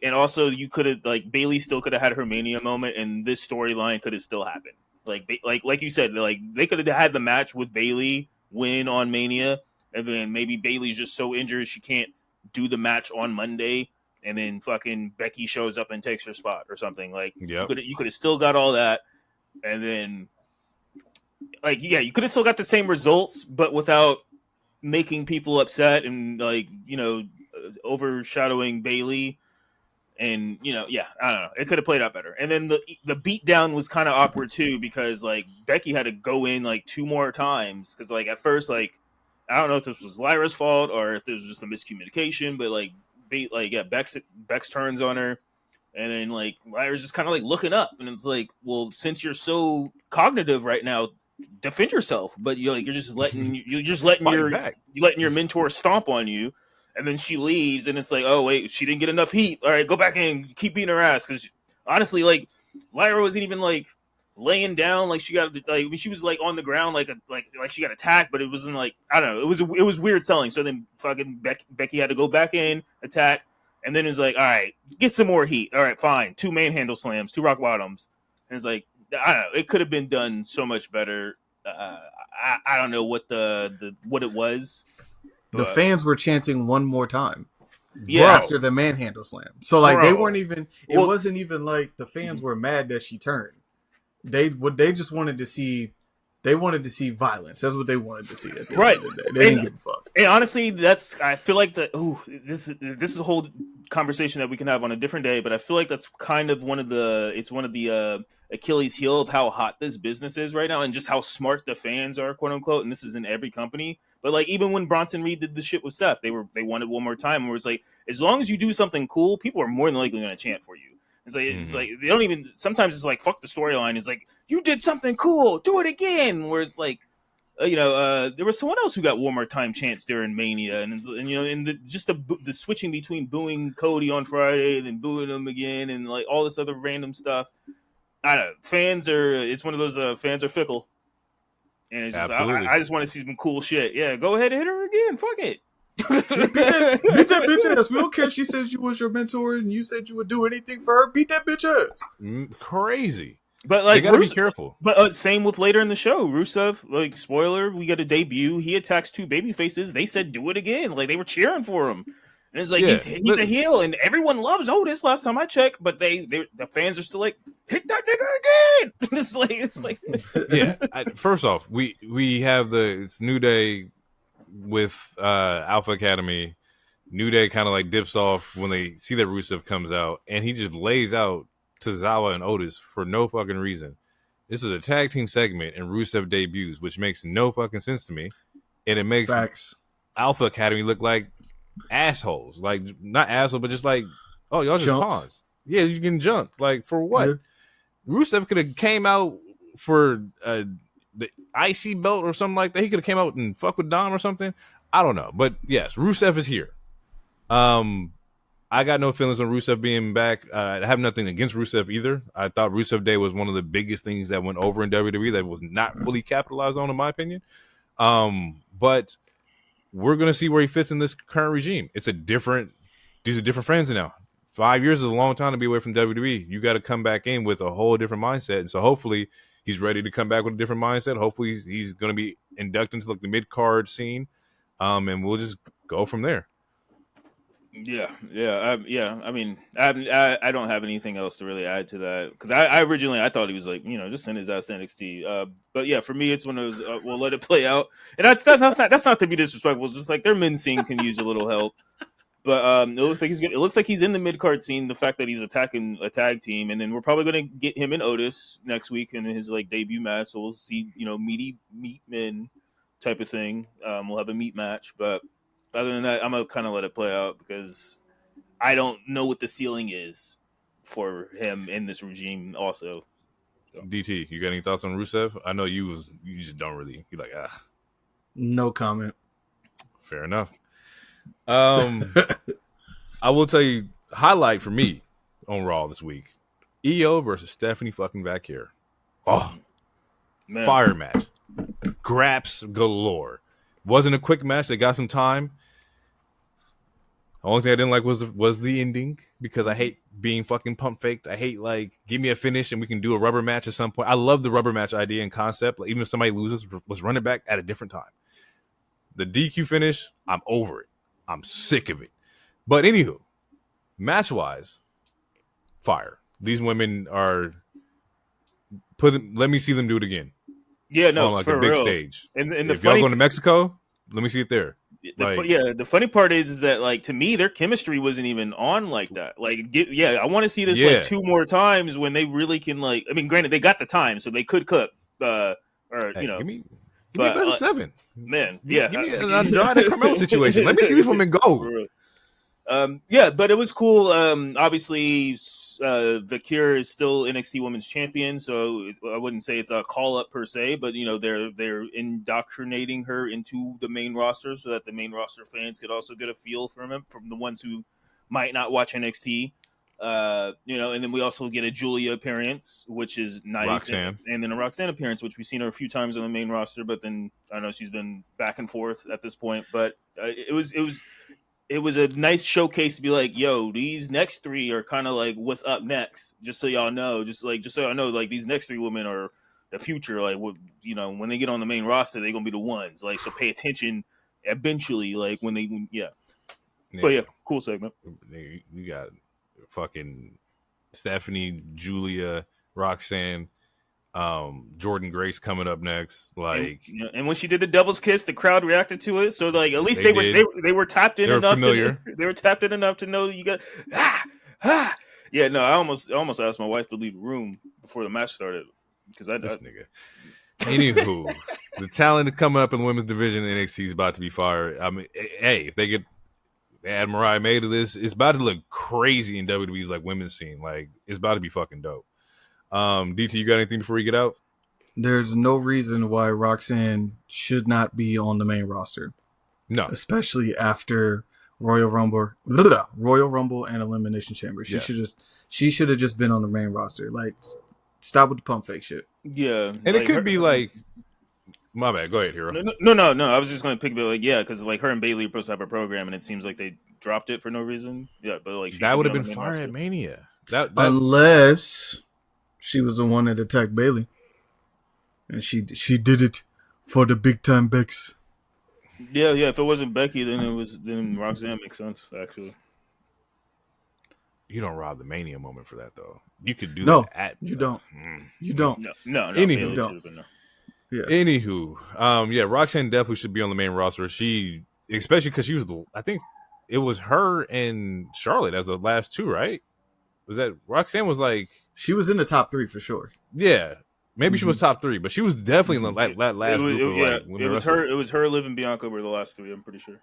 And also you could have, like, Bayley still could have had her Mania moment, and this storyline could have still happened. Like you said, like, they could have had the match with Bayley win on Mania, and then maybe Bayley's just so injured she can't do the match on Monday, and then fucking Becky shows up and takes her spot or something. Like, you could have still got all that, and then like, yeah, you could have still got the same results, but without making people upset and like, you know, overshadowing Bailey. And yeah, I don't know. It could have played out better. And then the beatdown was kind of awkward too, because like Becky had to go in like 2 more times, because like at first, like, I don't know if this was Lyra's fault or if this was just a miscommunication, but like Bex turns on her, and then like Lyra's just kind of like looking up, and it's like, well, since you're so cognitive right now, defend yourself. But you're just letting your mentor stomp on you. And then she leaves, and it's like, oh wait, she didn't get enough heat. All right, go back in, keep beating her ass. Because honestly, like, Lyra wasn't even like laying down, like she got like, I mean, she was like on the ground, like she got attacked, but it wasn't like, I don't know, it was weird selling. So then fucking Becky had to go back in, attack, and then it was like, all right, get some more heat. All right, fine, 2 manhandle slams, 2 rock bottoms, and it's like, I don't know, it could have been done so much better. I don't know what what it was. The fans were chanting one more time. Yeah. After the manhandle slam. So like they weren't even, it wasn't even like the fans were mad that she turned. They just wanted to see, violence. That's what they wanted to see at the end of the day. They didn't give a fuck. And honestly, I feel like this is a whole conversation that we can have on a different day, but I feel like that's kind of one of the Achilles heel of how hot this business is right now, and just how smart the fans are, quote unquote. And this is in every company. But like, even when Bronson Reed did the shit with Seth, they wanted one more time, where it's like, as long as you do something cool, people are more than likely going to chant for you. It's like they don't even, sometimes it's like, fuck the storyline. It's like, you did something cool, do it again. Where it's like, there was someone else who got one more time chants during Mania, and the switching between booing Cody on Friday and then booing him again, and like all this other random stuff. I don't know. It's one of those fans are fickle. And it's just, I just want to see some cool shit. Yeah, go ahead and hit her again. Fuck it. Beat that bitch ass. We don't care. She said you was your mentor and you said you would do anything for her. Beat that bitch ass. Crazy. But like, you gotta be careful. But same with later in the show, Rusev. Like, spoiler, we got a debut. He attacks 2 baby faces. They said do it again. Like, they were cheering for him. And it's like, he's a heel, and everyone loves Otis. Last time I checked, but the fans are still like, hit that nigga again. it's like yeah. First off, we have it's New Day with Alpha Academy. New Day kind of like dips off when they see that Rusev comes out, and he just lays out Tozawa and Otis for no fucking reason. This is a tag team segment, and Rusev debuts, which makes no fucking sense to me, and it makes Alpha Academy look like assholes. Like, not asshole, but just like, oh, y'all just pawns. Yeah, you getting jumped. Like, for what? Yeah. Rusev could have came out for the IC belt or something like that. He could have came out and fuck with Dom or something. I don't know. But yes, Rusev is here. I got no feelings on Rusev being back. I have nothing against Rusev either. I thought Rusev Day was one of the biggest things that went over in WWE that was not fully capitalized on, in my opinion. But we're going to see where he fits in this current regime. These are different friends now. 5 years is a long time to be away from WWE. You got to come back in with a whole different mindset. And so hopefully he's ready to come back with a different mindset. Hopefully he's going to be inducted into like the mid-card scene. And we'll just go from there. Yeah. I mean, I don't have anything else to really add to that, because I originally thought he was like, just send his ass to NXT. But yeah, for me, it's one of those we'll let it play out, and that's not to be disrespectful. It's just like their men's scene can use a little help. But it looks like he's in the mid card scene. The fact that he's attacking a tag team, and then we're probably going to get him and Otis next week in his like debut match. So we'll see, meat men type of thing. We'll have a meat match, but other than that, I'm gonna kind of let it play out, because I don't know what the ceiling is for him in this regime. Also, so. DT, you got any thoughts on Rusev? I know you just don't really. You're like, no comment. Fair enough. I will tell you, highlight for me on Raw this week: EO versus Stephanie fucking Vaquer. Oh, man. Fire match, graps galore. Wasn't a quick match. They got some time. The only thing I didn't like was the ending, because I hate being fucking pump faked. I hate, like, give me a finish and we can do a rubber match at some point. I love the rubber match idea and concept. Like, even if somebody loses, let's run it back at a different time. The DQ finish, I'm over it. I'm sick of it. But anywho, match-wise, fire. These women are let me see them do it again. Yeah, no, on like for a big real. stage. And the if y'all funny, going to Mexico, let me see it there. the funny part is that like to me their chemistry wasn't even on like that. Like, I want to see this like 2 more times when they really can like. I mean, granted they got the time, so they could cook. Or you know, give me a best of 7, man. Give me an Andrade Carmelo situation. Let me see these women go. Yeah, but it was cool. Obviously, Vaquer is still NXT Women's Champion, so I wouldn't say it's a call up per se, but you know they're indoctrinating her into the main roster so that the main roster fans could also get a feel from the ones who might not watch NXT. You know, and then we also get a Julia appearance, which is nice, Roxanne. and then a Roxanne appearance, which we've seen her a few times on the main roster, but then I know she's been back and forth at this point, but it was a nice showcase to be like, yo, these next 3 are kind of like what's up next. Just so y'all know, just so y'all know, like these next 3 women are the future. Like, you know, when they get on the main roster, they're gonna be the ones. Like, so pay attention eventually. Like when they, But yeah, cool segment. You got fucking Stephanie, Julia, Roxanne, Jordan Grace coming up next. Like, and when she did the Devil's Kiss, the crowd reacted to it. So like, at least they were tapped in enough. They were tapped in enough to know you got Yeah, no, I almost asked my wife to leave the room before the match started because this nigga. Anywho, the talent coming up in the women's division in NXT is about to be fire. I mean, hey, if they add Mariah May to this, it's about to look crazy in WWE's like women's scene. Like, it's about to be fucking dope. DT, you got anything before you get out? There's no reason why Roxanne should not be on the main roster. No, especially after Royal Rumble and Elimination Chamber. She should have just been on the main roster. Like, stop with the pump fake shit. Yeah, and it could be like, my bad. Go ahead, Hero. No. I was just going to pick like, because like her and Bayley are supposed to have a program, and it seems like they dropped it for no reason. Yeah, but like that would have been fire at Mania. That unless she was the one that attacked Bayley, and she did it for the big time Bex. Yeah. If it wasn't Becky, then Roxanne makes sense. Actually, you don't rob the Mania moment for that though. You could do that. At you don't. You don't. No. Anywho, you don't. Yeah. Anywho, Roxanne definitely should be on the main roster. She, especially because she was I think it was her and Charlotte as the last 2, right? Was that Roxanne was like she was in the top 3 for sure. Yeah, maybe she was top 3, but she was definitely in the last group. It was her. It was her, Liv, and Bianca were the last 3. I'm pretty sure.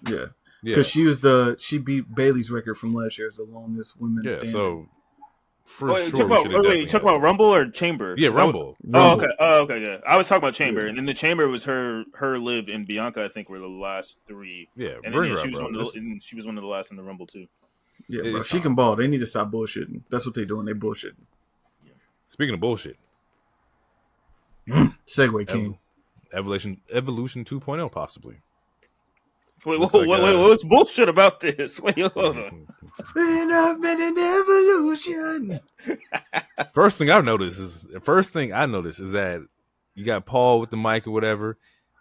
Yeah, because she beat Bayley's record from last year as the longest women standing. So you talk about Rumble or Chamber? Yeah, Rumble. Oh, okay, yeah. I was talking about Chamber, and then the Chamber was her, Liv, and Bianca. I think were the last 3. Yeah, and then, she was one of the last in the Rumble too. Yeah, bro, she can ball. They need to stop bullshitting. That's what they're doing. They bullshitting. Yeah. Speaking of bullshit, Segway King, Evolution 2.0 possibly. Wait, what's bullshit about this? Wait, hold on. I've been in evolution. First thing I noticed is that you got Paul with the mic or whatever,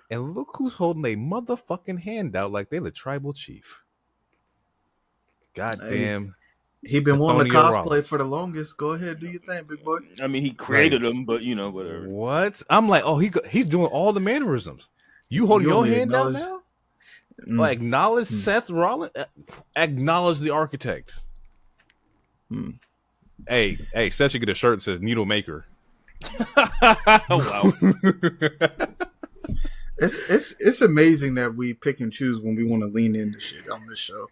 and look who's holding a motherfucking hand out like they the tribal chief. God damn. He been wanting to cosplay for the longest. Go ahead, do your thing, big boy. I mean, he created them, but whatever. What? I'm like, he's doing all the mannerisms. You holding your hand out now? Like, acknowledge Seth Rollins. Acknowledge the architect. Hey, Seth should get a shirt that says Needle Maker. Wow. It's amazing that we pick and choose when we want to lean into shit on this show.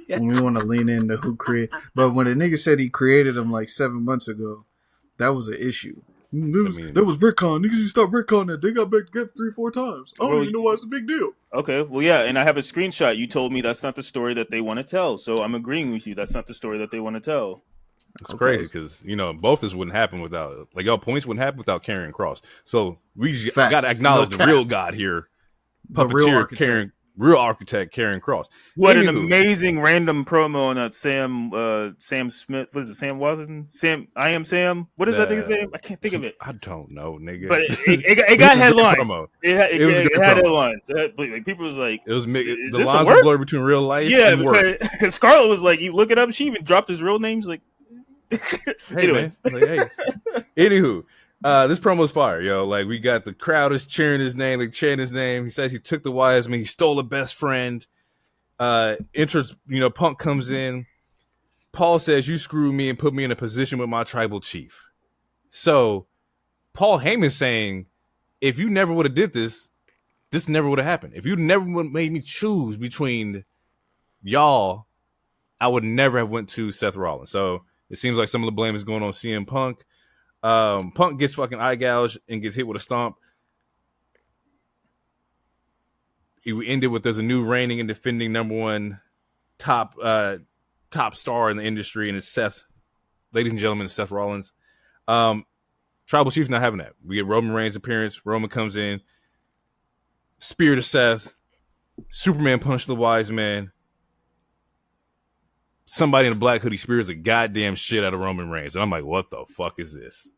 When we want to lean into who create. But when a nigga said he created them like 7 months ago, that was an issue. That was retcon. Niggas just stop retconning it. They got back together 3-4 times. I don't even know why it's a big deal. Okay, well, yeah, and I have a screenshot. You told me that's not the story that they want to tell, so I'm agreeing with you. That's not the story that they want to tell. It's crazy because both this wouldn't happen without y'all points wouldn't happen without Karrion Kross. So we got to acknowledge the real god here, puppeteer real architect Karrion Kross. What an amazing random promo on that Sam Smith. What is it? Sam Watson? I am Sam. What is that nigga's name? I can't think of it. I don't know, nigga. But it got headlines. It had headlines. People was like, it was the lines were blurred between real life. Yeah, and work. Because Scarlett was like, you look it up. She even dropped his real names. Like, hey anyway. Man, hey. Anywho, This promo's fire, yo. Like, we got the crowd is cheering his name, like chanting his name. He says he took the wise man, he stole a best friend. Enters, Punk comes in. Paul says, "You screwed me and put me in a position with my tribal chief." So Paul Heyman saying, if you never would have did this never would have happened. If you never would have made me choose between y'all, I would never have went to Seth Rollins. So it seems like some of the blame is going on CM Punk. Punk gets fucking eye gouged and gets hit with a stomp. We ended with there's a new reigning and defending number one top star in the industry, and it's Seth. Ladies and gentlemen, Seth Rollins. Tribal Chief's not having that. We get Roman Reigns' appearance. Roman comes in, spear to Seth. Superman punched the wise man. Somebody in a black hoodie spears the goddamn shit out of Roman Reigns. And I'm like, what the fuck is this?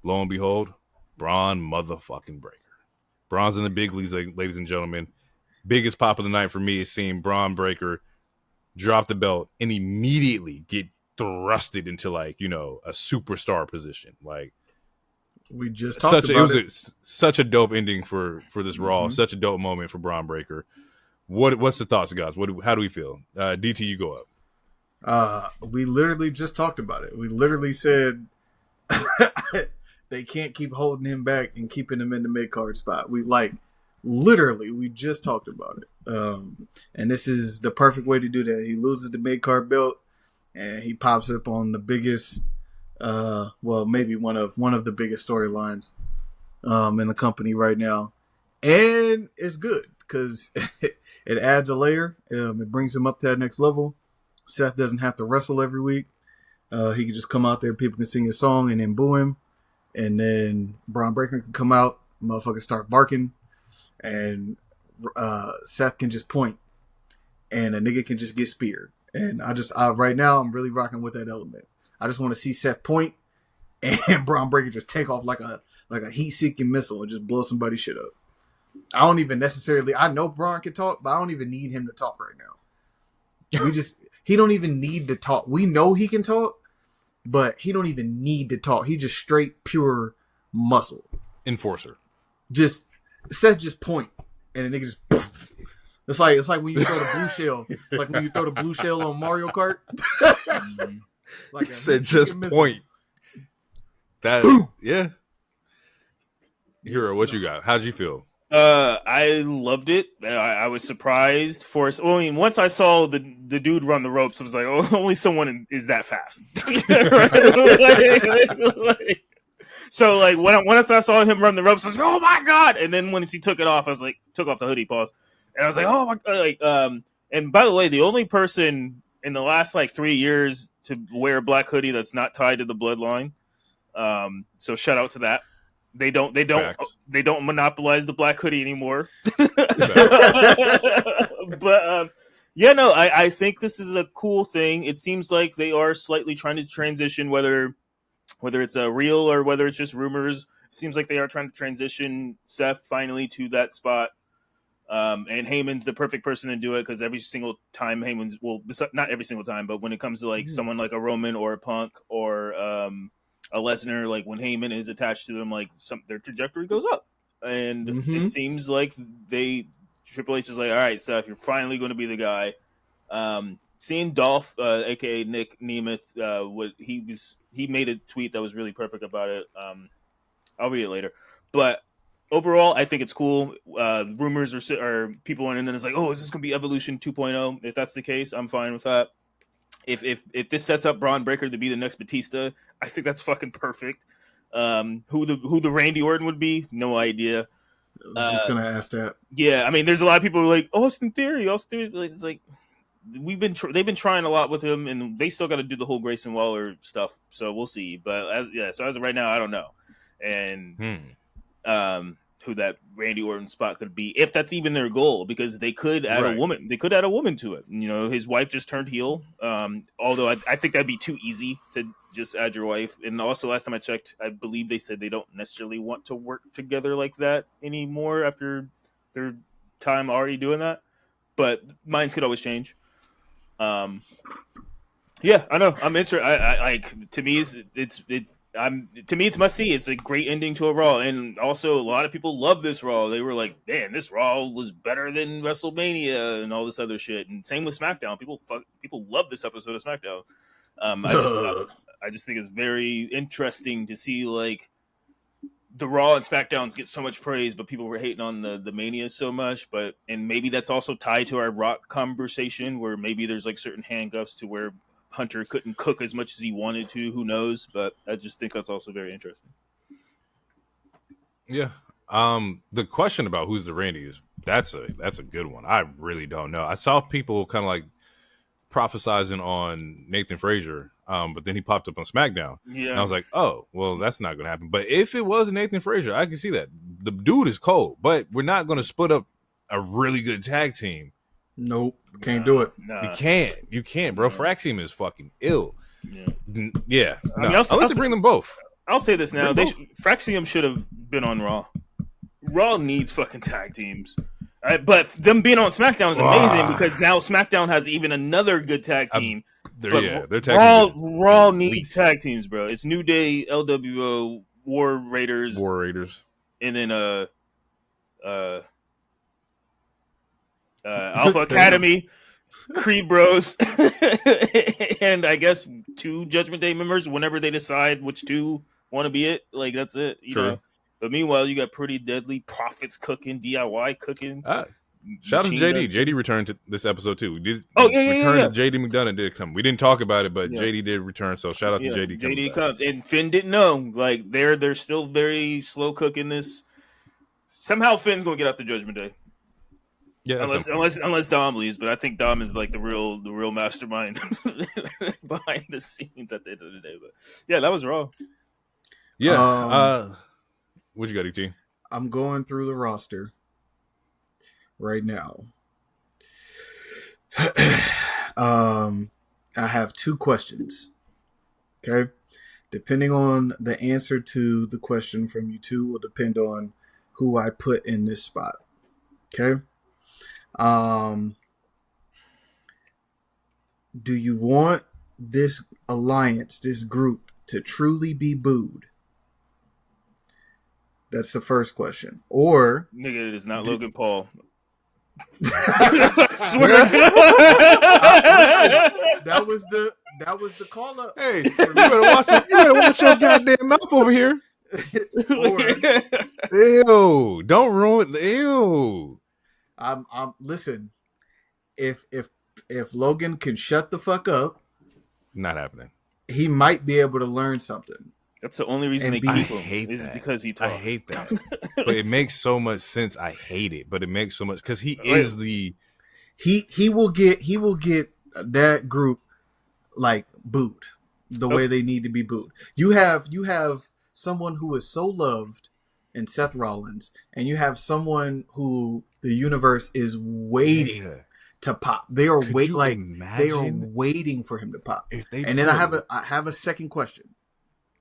Lo and behold, Bron motherfucking Breakker. Bron's in the big leagues, ladies and gentlemen. Biggest pop of the night for me is seeing Bron Breakker drop the belt and immediately get thrusted into a superstar position. Like, we just talked about it. Such a dope ending for this Raw. Such a dope moment for Bron Breakker. What's the thoughts, guys? How do we feel? DT, you go up. We literally just talked about it. We literally said they can't keep holding him back and keeping him in the mid-card spot. We just talked about it. And this is the perfect way to do that. He loses the mid-card belt and he pops up on the biggest, maybe one of the biggest storylines in the company right now. And it's good because it adds a layer. It brings him up to that next level. Seth doesn't have to wrestle every week. He can just come out there, people can sing his song and then boo him. And then Bron Breakker can come out, motherfuckers start barking, and Seth can just point, and a nigga can just get speared. And right now I'm really rocking with that element. I just want to see Seth point, and Bron Breakker just take off like a heat-seeking missile and just blow somebody's shit up. I know Bron can talk, but I don't even need him to talk right now. He don't even need to talk. We know he can talk, but he don't even need to talk. He just straight pure muscle. Enforcer. Seth just point, and the nigga just poof. It's like when you throw the blue shell. Like when you throw the blue shell on Mario Kart. Like said just point. That yeah. Hero, what you got? How'd you feel? I loved it. I was surprised once I saw the dude run the ropes, I was like, oh, only someone is that fast. So once I saw him run the ropes, I was like, oh my god! And then once he took it off, took off the hoodie, pause, and I was like, oh my god! And by the way, the only person in the last 3 years to wear a black hoodie that's not tied to the bloodline. So shout out to that. They don't monopolize the black hoodie anymore. But I think this is a cool thing. It seems like they are slightly trying to transition, whether it's a real or whether it's just rumors. It seems like they are trying to transition Seth finally to that spot. And Heyman's the perfect person to do it because every single time not every single time, but when it comes to someone like a Roman or a Punk or a Lesnar, when Heyman is attached to them, their trajectory goes up, and it seems like Triple H is like, all right, Seth, you're finally going to be the guy. Seeing Dolph, aka Nick Nemeth, he made a tweet that was really perfect about it. I'll read it later, but overall, I think it's cool. Rumors are people on, and then it's like, oh, is this going to be Evolution 2.0? If that's the case, I'm fine with that. If this sets up Bron Breakker to be the next Batista, I think that's fucking perfect. Who the Randy Orton would be, no idea. I was just gonna ask that. Yeah, I mean, there's a lot of people who are like Austin Theory. It's like they've been trying a lot with him, and they still got to do the whole Grayson Waller stuff. So we'll see. But as of right now, I don't know. And who that Randy Orton spot could be, if that's even their goal, because they could add a woman. They could add a woman to it. His wife just turned heel. Although I think that'd be too easy to just add your wife. And also, last time I checked, I believe they said they don't necessarily want to work together like that anymore after their time already doing that. But minds could always change. Yeah, I know. I'm interested. To me, To me, it's must see. It's a great ending to a Raw, and also a lot of people love this Raw. They were like, "Man, this Raw was better than WrestleMania and all this other shit." And same with SmackDown. People love this episode of SmackDown. I just think it's very interesting to see like the Raw and SmackDowns get so much praise, but people were hating on the Mania so much. And maybe that's also tied to our Rock conversation, where maybe there's like certain handcuffs to where Hunter couldn't cook as much as he wanted to. Who knows? But I just think that's also very interesting. Yeah. The question about who's the Randy that's a good one. I really don't know. I saw people kind of like prophesizing on Nathan Frazier, but then he popped up on SmackDown. Yeah. And I was like, oh, well, that's not going to happen. But if it was Nathan Frazier, I can see that. The dude is cold, but we're not going to split up a really good tag team. Nope. Can't do it. Nah. You can't, bro. Fraxium is fucking ill. Yeah. I mean, unless they bring them both. I'll say this now. Fraxium should have been on Raw. Raw needs fucking tag teams. But them being on SmackDown is amazing because now SmackDown has even another good tag team. Their tag Raw needs tag teams, bro. It's New Day, LWO, War Raiders, and then Alpha Academy, Creed Bros, and I guess 2 Judgment Day members whenever they decide which 2 want to be it. Like that's it. You know? But meanwhile, you got Pretty Deadly, Profits cooking, DIY cooking. Shout out to JD. JD returned to this episode too. We did. To JD McDonough did come. We didn't talk about it, but JD did return. So shout out to JD. JD comes, and Finn didn't know. Like they're still very slow cooking this. Somehow Finn's gonna get out the Judgment Day. Yeah, unless Dom leaves, but I think Dom is like the real mastermind behind the scenes at the end of the day. But yeah, that was Raw. Yeah. What you got, ET? I'm going through the roster right now. I have 2 questions. Okay. Depending on the answer to the question from you 2 will depend on who I put in this spot. Okay. Do you want this alliance, this group, to truly be booed? That's the first question. Or nigga, it is not Logan Paul. Swear. That was the call up. Hey, you better watch your goddamn mouth over here. Ew! Don't ruin. Ew! Listen. If Logan can shut the fuck up, not happening. He might be able to learn something. That's the only reason they keep him. Is because he talks. I hate that, but it makes so much sense. I hate it, but it makes so much because he is the. He will get that group like booed the way they need to be booed. You have someone who is so loved in Seth Rollins, and you have someone who the universe is waiting to pop. They are waiting for him to pop. And then I have a second question.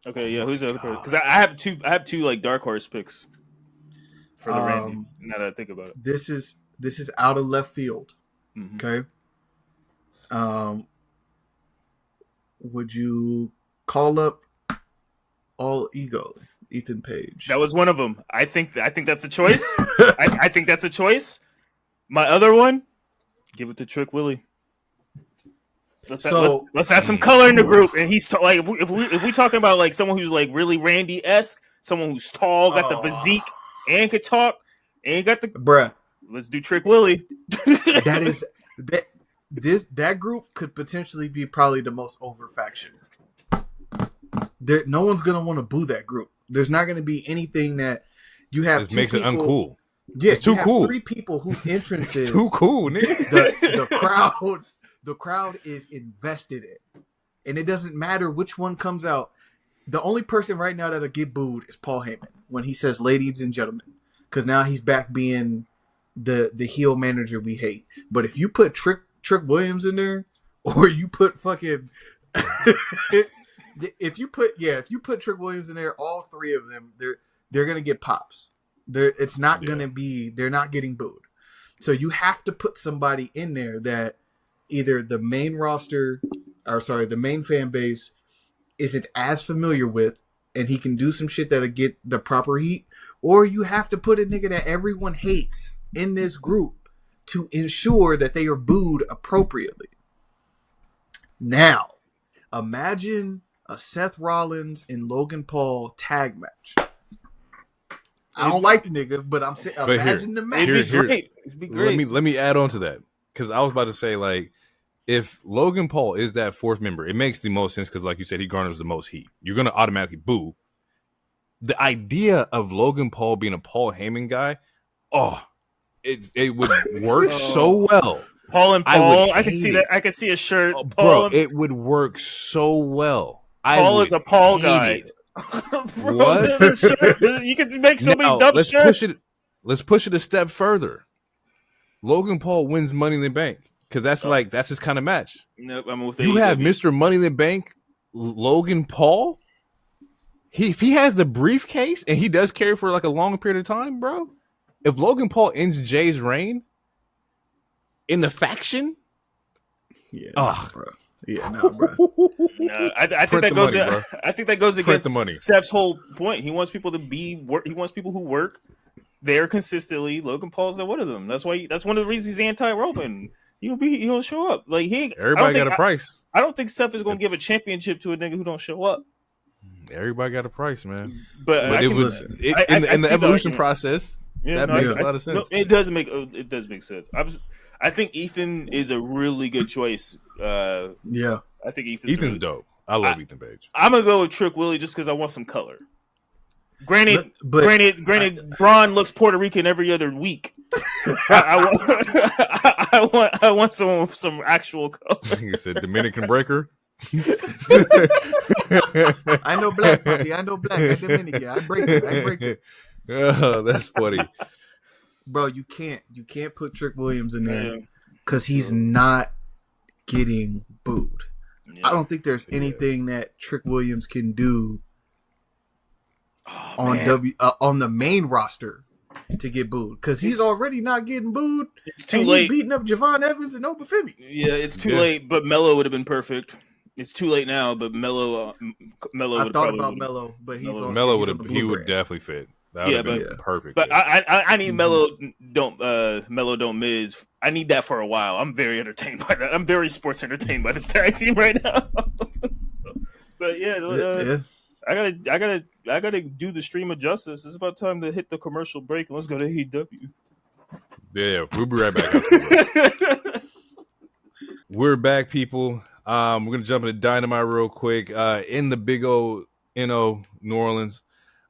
Okay, yeah, who's the other person? Because I have two like dark horse picks for the Randy. Now that I think about it, this is out of left field. Mm-hmm. Okay. Would you call up All Ego, Ethan Page? That was one of them. I think that's a choice. I think that's a choice. My other one, give it to Trick Willie. Let's add some color in the group. And he's like, if we talking about like someone who's like really Randy-esque, someone who's tall, got the physique, and could talk, and got the bruh. Let's do Trick Willie. That group could potentially be probably the most over faction. No one's gonna want to boo that group. There's not gonna be anything that you have. It makes it uncool. Yeah, it's too cool. 3 people whose entrances too cool, nigga. The crowd is invested in, and it doesn't matter which one comes out. The only person right now that'll get booed is Paul Heyman when he says "ladies and gentlemen," because now he's back being the heel manager we hate. But if you put Trick Williams in there, or you put fucking if you put Trick Williams in there, all 3 of them they're gonna get pops. It's not gonna be. They're not getting booed. So you have to put somebody in there that either the main roster, the main fan base isn't as familiar with, and he can do some shit that'll get the proper heat, or you have to put a nigga that everyone hates in this group to ensure that they are booed appropriately. Now, imagine a Seth Rollins and Logan Paul tag match. I don't like the nigga, but I'm saying imagine the match. It'd be great. It'd be great. Let me add on to that, because I was about to say, like, if Logan Paul is that fourth member, it makes the most sense because, like you said, he garners the most heat. You're gonna automatically boo. The idea of Logan Paul being a Paul Heyman guy, it would work so well. Paul and Paul, I can see that. I can see a shirt. Bro, it would work so well. Paul is a Paul guy. Bro, what? You can make so many dumb shirts. Let's push it a step further. Logan Paul wins Money in the Bank because that's his kind of match. Nope, I'm with you have Mr. Money in the Bank, Logan Paul. If he has the briefcase and he does carry for like a long period of time, bro. If Logan Paul ends Jay's reign in the faction, bro. Yeah, no, bro. I think that goes. I think that goes against the money. Seth's whole point. He wants people to be work. He wants people who work there consistently. Logan Paul's not one of them. That's why. That's one of the reasons he's anti-Roman. He'll show up. Like everybody got a price. I don't think Seth is going to give a championship to a nigga who don't show up. Everybody got a price, man. But it was in the evolution process. That makes a lot of sense. It does make sense. I think Ethan is a really good choice. I think Ethan's dope. I love Ethan Page. I'm gonna go with Trick Willie just because I want some color. Granted, Bron looks Puerto Rican every other week. I want someone with some actual color. You said Dominican Breaker. I know black, puppy. I know black. I Dominican. I break it. Oh, that's funny. Bro, you can't put Trick Williams in there because he's not getting booed. I don't think there's anything that Trick Williams can do on the main roster to get booed because he's already not getting booed. It's too late. He's beating up Javon Evans and Obafemi. Yeah, it's too late. But Melo would have been perfect. It's too late now, but Melo. I thought about Melo, but Melo would definitely fit. That would have been perfect. But I need Melo don't Miz. I need that for a while. I'm very entertained by that. I'm very sports entertained by this tag team right now. But I gotta do the stream of justice. It's about time to hit the commercial break. Let's go to AEW. Yeah, we'll be right back. We're back, people. We're gonna jump into Dynamite real quick. In the big old New Orleans.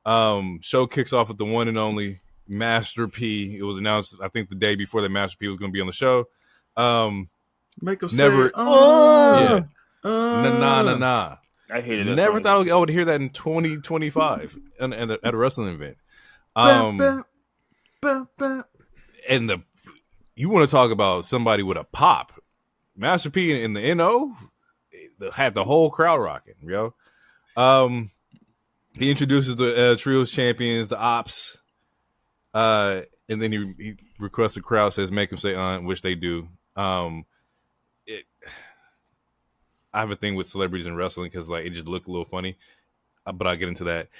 Show kicks off with the one and only Master P. It was announced, I think, the day before that Master P was going to be on the show. Make him never, say, nah. I hated it. Never thought I would hear that in 2025 at a wrestling event. And you want to talk about somebody with a pop? Master P in the NO had the whole crowd rocking, yo. He introduces the Trios champions, the Ops, and then he requests the crowd, says, make them say, which they do. I have a thing with celebrities in wrestling because it just looked a little funny, but I'll get into that.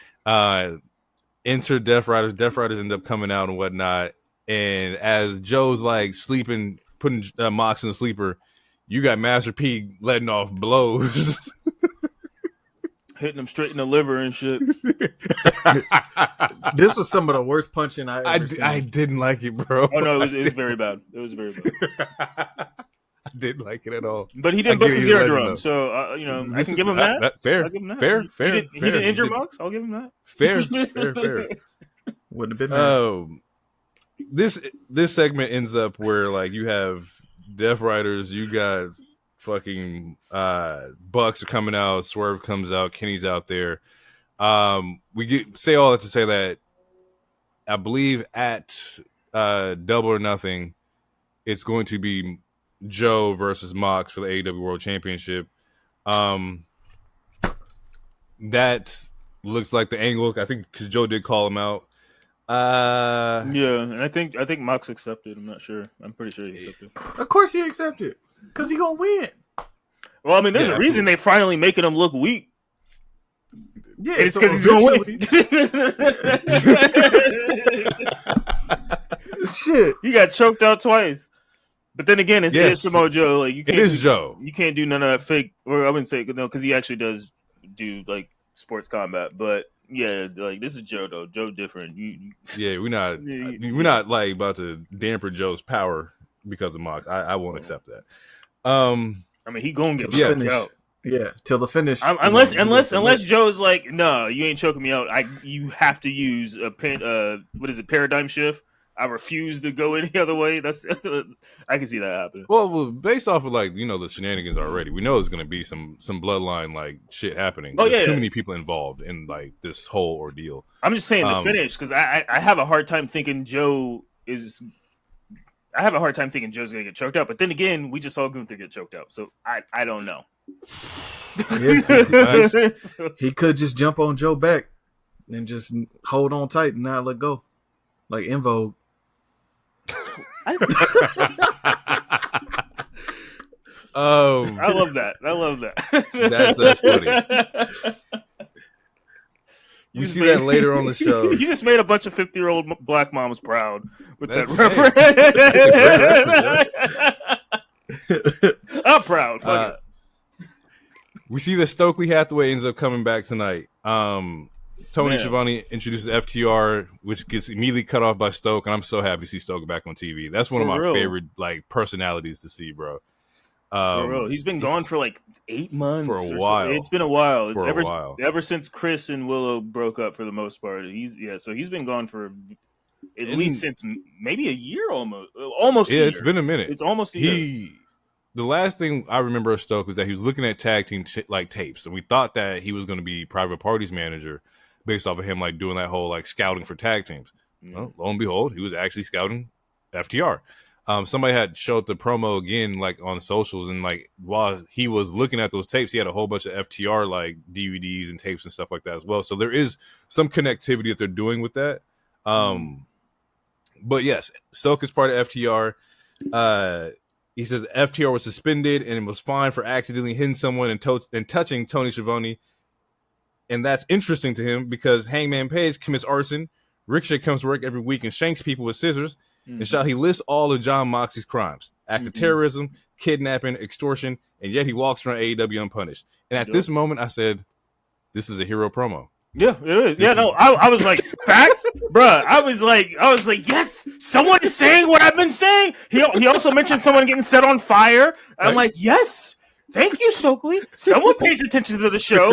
Enter Death Riders. Death Riders end up coming out and whatnot. And as Joe's sleeping, putting Mox in the sleeper, you got Master P letting off blows. Hitting him straight in the liver and shit. This was some of the worst punching I ever seen. I didn't like it, bro. Oh no, it was very bad. It was very bad. I didn't like it at all. But he didn't bust his eardrum, so I can give him that. Fair. Fair. He didn't injure Mox. I'll give him that. Fair. Wouldn't have been mad. This segment ends up where you have Death Riders, you got fucking Bucks are coming out, Swerve comes out, Kenny's out there. Say all that to say that I believe at Double or Nothing, it's going to be Joe versus Mox for the AEW World Championship. That looks like the angle. I think because Joe did call him out. And I think Mox accepted. I'm not sure. I'm pretty sure he accepted. Of course he accepted. Because he gonna win. Well, I mean, there's a reason they finally making him look weak. Yeah, it's because he's going to win. Shit. He got choked out twice. But then again, it is Samoa Joe. Like you can't. It is Joe. You can't do none of that fake. Or I wouldn't say no, because he actually does do like sports combat. But yeah, like this is Joe though. Joe different. We're not like about to damper Joe's power because of Mox. I won't accept that. I mean, he gonna get choked out. Yeah, till the finish. Unless Joe's like, no, you ain't choking me out. You have to use a paradigm shift. I refuse to go any other way. That's I can see that happening. Well, based off of like the shenanigans already, we know there's going to be some bloodline like shit happening. There's too many people involved in like this whole ordeal. I'm just saying the finish because I have a hard time thinking Joe is. I have a hard time thinking Joe's going to get choked out. But then again, we just saw Gunther get choked out, so I don't know. Yeah, he could just jump on Joe back and just hold on tight and not let go, like In Vogue. I love that. That's funny. You see that later on the show. You just made a bunch of 50-year-old black moms proud with that reference. I'm proud. Fuck it. We see that Stokely Hathaway ends up coming back tonight. Tony Schiavone introduces FTR, which gets immediately cut off by Stoke, and I'm so happy to see Stoke back on TV. That's one of my favorite like personalities to see, bro. For real. He's been gone for like 8 months. For a while. It's been a while. For a while. Ever since Chris and Willow broke up for the most part. So he's been gone for at least since maybe a year almost. Yeah, it's been a minute. It's almost a year. The last thing I remember of Stoke was that he was looking at tag team tapes, and we thought that he was going to be Private Party's manager based off of him like doing that whole like scouting for tag teams. Well, lo and behold, he was actually scouting FTR. Somebody had showed the promo again like on socials, and like while he was looking at those tapes, he had a whole bunch of FTR like DVDs and tapes and stuff like that as well. So there is some connectivity that they're doing with that. But yes, Stoke is part of FTR. He says FTR was suspended and was fined for accidentally hitting someone and touching Tony Schiavone. And that's interesting to him because Hangman Page commits arson. Ricochet comes to work every week and shanks people with scissors. And shall he lists all of John Moxley's crimes: act of terrorism, kidnapping, extortion, and yet he walks around AEW unpunished. And at this moment, I said, "This is a hero promo." Yeah, it is. I was like, facts, bruh. I was like, yes, someone is saying what I've been saying. He also mentioned someone getting set on fire. I'm like, yes. Thank you, Stokely. Someone pays attention to the show.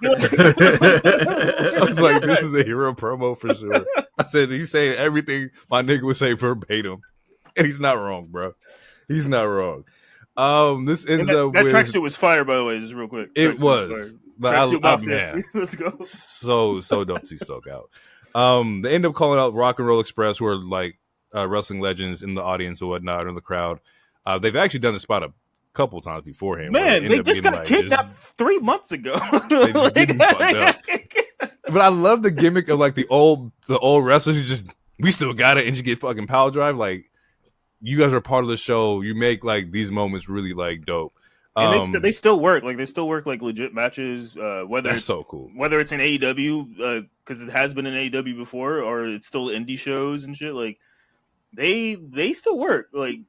I was like, this is a hero promo for sure. I said, he's saying everything my nigga would say verbatim. And he's not wrong, bro. He's not wrong. This ends up that with... That tracksuit was fire, by the way, just real quick. It was. Man. Let's go. So don't see Stoke out. They end up calling out Rock and Roll Express, who are like wrestling legends in the audience or whatnot, or in the crowd. They've actually done the spot a couple times beforehand. Man, they just got kidnapped 3 months ago. But I love the gimmick of like the old wrestlers who we still got it and just get fucking power drive. Like, you guys are part of the show. You make like these moments really like dope. And they still work. Like they still work like legit matches. Whether that's it's so cool. Whether it's in AEW, because it has been in AEW before, or it's still indie shows and shit. Like they still work. Like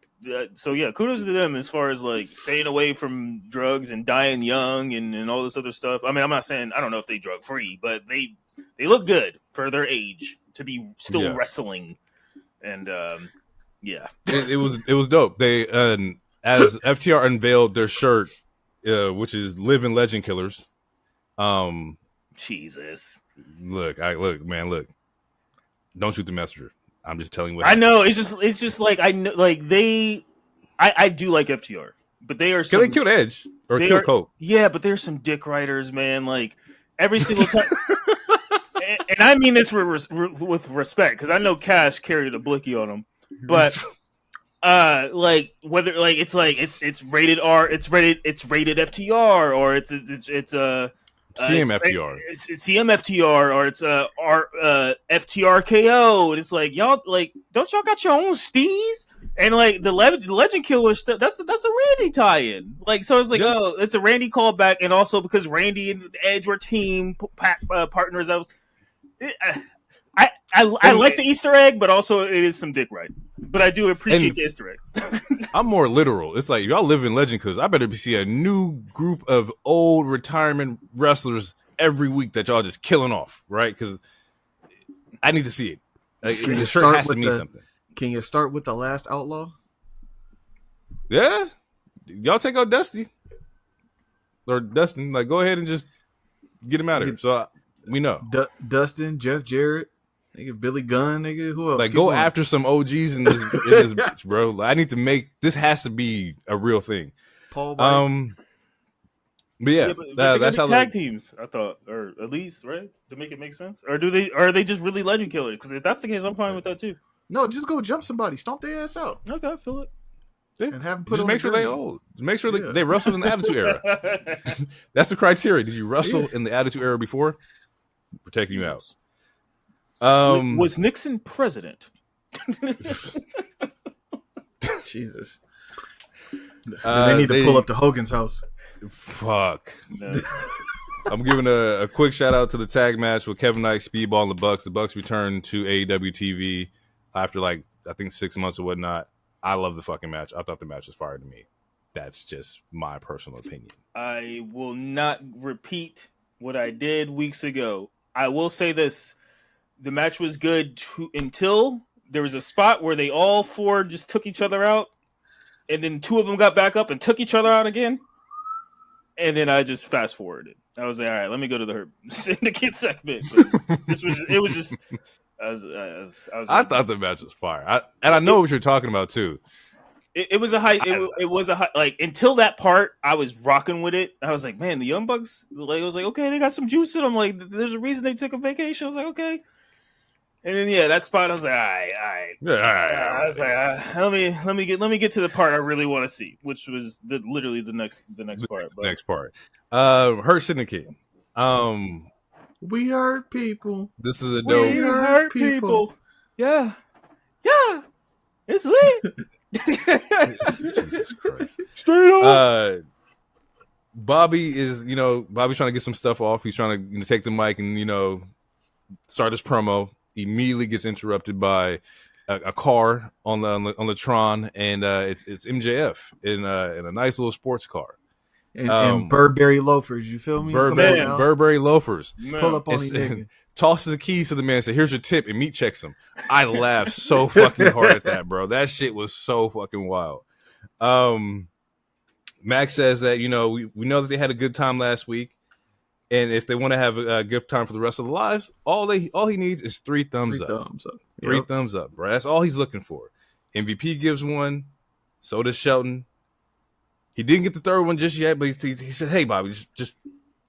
so, yeah. Kudos to them as far as like staying away from drugs and dying young and all this other stuff. I mean, I'm not saying I don't know if they drug free, but they look good for their age to be still wrestling. And yeah, it was dope. They as FTR unveiled their shirt, which is "Living Legend Killers." Jesus, look. Don't shoot the messenger. I'm just telling you what I know. It's just like I know. Like I do like FTR, but they are. Can they kill Edge or kill Cope? Yeah, but there's some dick riders, man. Like every single time. And I mean this with respect, because I know Cash carried a blicky on him, but like whether like it's rated R, it's rated FTR, or it's CMFTR, it's CMFTR, or it's FTRKO, and it's like y'all like don't y'all got your own steez? And like the Legend Killer stuff, that's a Randy tie-in. Like, so it's like, oh, it's a Randy callback, and also because Randy and Edge were team partners. I like the Easter egg, but also it is some dick right. But I do appreciate the Easter egg. I'm more literal. It's like, y'all live in Legend because I better see a new group of old retirement wrestlers every week that y'all just killing off, right? Because I need to see it. Like, it sure has to mean something. Can you start with the last Outlaw? Yeah. Y'all take out Dusty. Or Dustin. Like, go ahead and just get him out of here. So we know. Dustin, Jeff Jarrett, nigga, Billy Gunn, nigga, who else? Like, go after some OGs in this bitch, bro. Like, I need to make this has to be a real thing. Paul White. But yeah, that's how tag teams. I thought, or at least right to make it make sense. Or are they just really Legend Killers? Because if that's the case, I'm fine with that too. No, just go jump somebody, stomp their ass out. Okay, I feel it. Yeah. And have them put just on make sure they old. Just make sure they wrestled in the Attitude Era. That's the criteria. Did you wrestle in the Attitude Era before? We're taking you out. Was Nixon president? Jesus. They need to pull up to Hogan's house. Fuck. No. I'm giving a quick shout out to the tag match with Kevin Knight, Speedball, and the Bucks. The Bucks returned to AEW TV after I think 6 months or whatnot. I love the fucking match. I thought the match was fire to me. That's just my personal opinion. I will not repeat what I did weeks ago. I will say this. The match was good until there was a spot where they all four just took each other out. And then two of them got back up and took each other out again. And then I just fast forwarded. I was like, all right, let me go to the Hurt Syndicate segment. I thought the match was fire. I know what you're talking about too. It was a high. It was a high. Like until that part, I was rocking with it. I was like, man, the Young Bucks. Like, I was like, okay, they got some juice in them. Like, there's a reason they took a vacation. I was like, okay. And then that spot, I was like, all right. Yeah, all right. I was like, let me get to the part I really want to see, which was literally the next part. But. Next part. Hurt Syndicate. We hurt people. This is a dope. We hurt people. Yeah. It's lit. Jesus Christ. Straight up. Bobby's trying to get some stuff off. He's trying to take the mic and start his promo. Immediately gets interrupted by a car on the Tron, and it's MJF in a nice little sports car. And Burberry loafers, you feel me? Burberry loafers. Man. Pull up on me. Tosses the keys to the man and say, here's your tip, and meat checks him. I laughed so fucking hard at that, bro. That shit was so fucking wild. Max says that, we know that they had a good time last week, and if they want to have a good time for the rest of their lives, all he needs is 3 thumbs up. Three thumbs up, bro. That's all he's looking for. MVP gives one, so does Shelton. He didn't get the third one just yet, but he said, hey, Bobby, just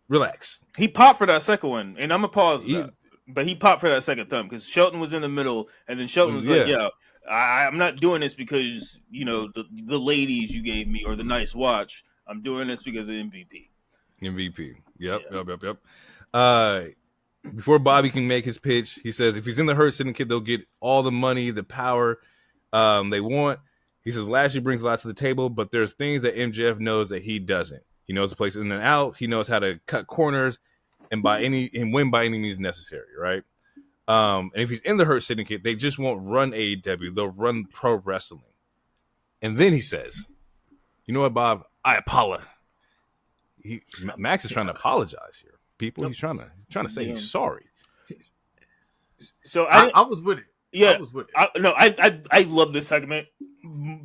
relax. He popped for that second one, and I'm going to pause that. But he popped for that second thumb because Shelton was in the middle, and then Shelton was like, I'm not doing this because, the ladies you gave me or the nice watch. I'm doing this because of MVP. Yep. Before Bobby can make his pitch, he says if he's in the Hurt Syndicate, they'll get all the money, the power they want. He says Lashley brings a lot to the table, but there's things that MJF knows that he doesn't. He knows the place in and out. He knows how to cut corners and win by any means necessary, right? And if he's in the Hurt Syndicate, they just won't run AEW. They'll run pro wrestling. And then he says, you know what, Bob? I apologize. Max is trying to apologize here. People, he's trying to say he's sorry. So I was with it. Yeah, I was with it. I love this segment.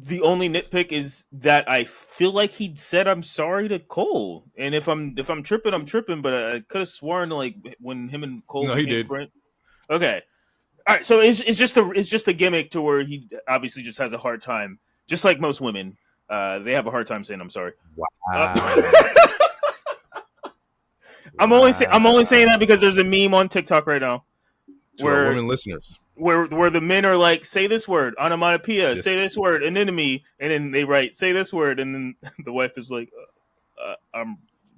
The only nitpick is that I feel like he said I'm sorry to Cole, and if I'm tripping, I'm tripping. But I could have sworn like when him and Cole became friends. Okay, all right. So it's just a gimmick to where he obviously just has a hard time, just like most women. They have a hard time saying I'm sorry. Wow. I'm only saying that because there's a meme on TikTok right now where women listeners. Where the men are like, say this word, onomatopoeia, say this word, anemone, and then they write, say this word, and then the wife is like,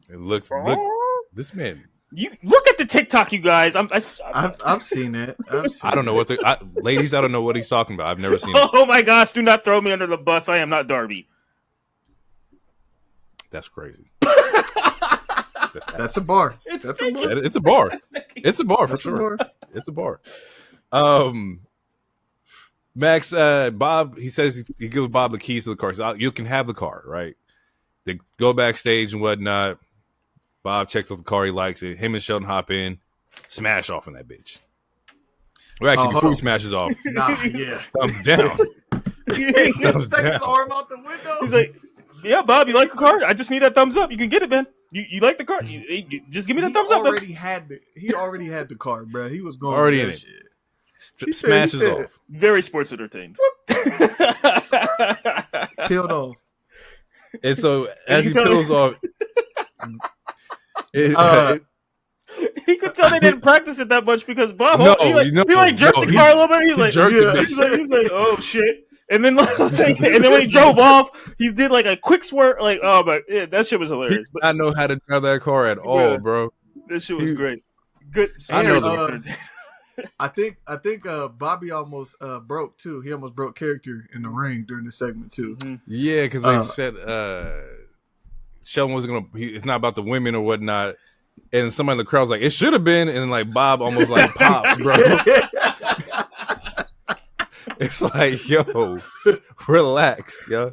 look, this man You look at the TikTok, you guys. I've seen it. I don't know what ladies. I don't know what he's talking about. I've never seen it. Oh my gosh! Do not throw me under the bus. I am not Darby. That's crazy. That's a bar. It's a bar. It's a bar for sure. It's a bar. Max, Bob, he says he gives Bob the keys to the car. He says, you can have the car, right? They go backstage and whatnot. Bob checks out the car. He likes it. Him and Sheldon hop in, smash off in that bitch. Well, actually, before he smashes off, thumbs down. Thumbs down. His arm out the window. He's like, yeah, Bob, you like the car? I just need that thumbs up. You can get it, man. You like the car? You just give me that thumbs up. He already had the car, bro. He was going already in it. Shit. Smashes off. Very sports entertained. Peeled off. And so as he peels off, he could tell they didn't practice it that much because Bob, he jerked the car a little bit. He's like, oh shit. And then, when he drove off, he did like a quick swerve. Like, oh my, that shit was hilarious. I know how to drive that car at all, bro. This shit was great. Good. I know. I think Bobby almost broke too. He almost broke character in the ring during this segment too. Mm-hmm. Yeah, because they said Sheldon wasn't gonna. It's not about the women or whatnot. And somebody in the crowd was like, "It should have been," and then, like Bob almost like popped, bro. It's like, yo, relax, yo.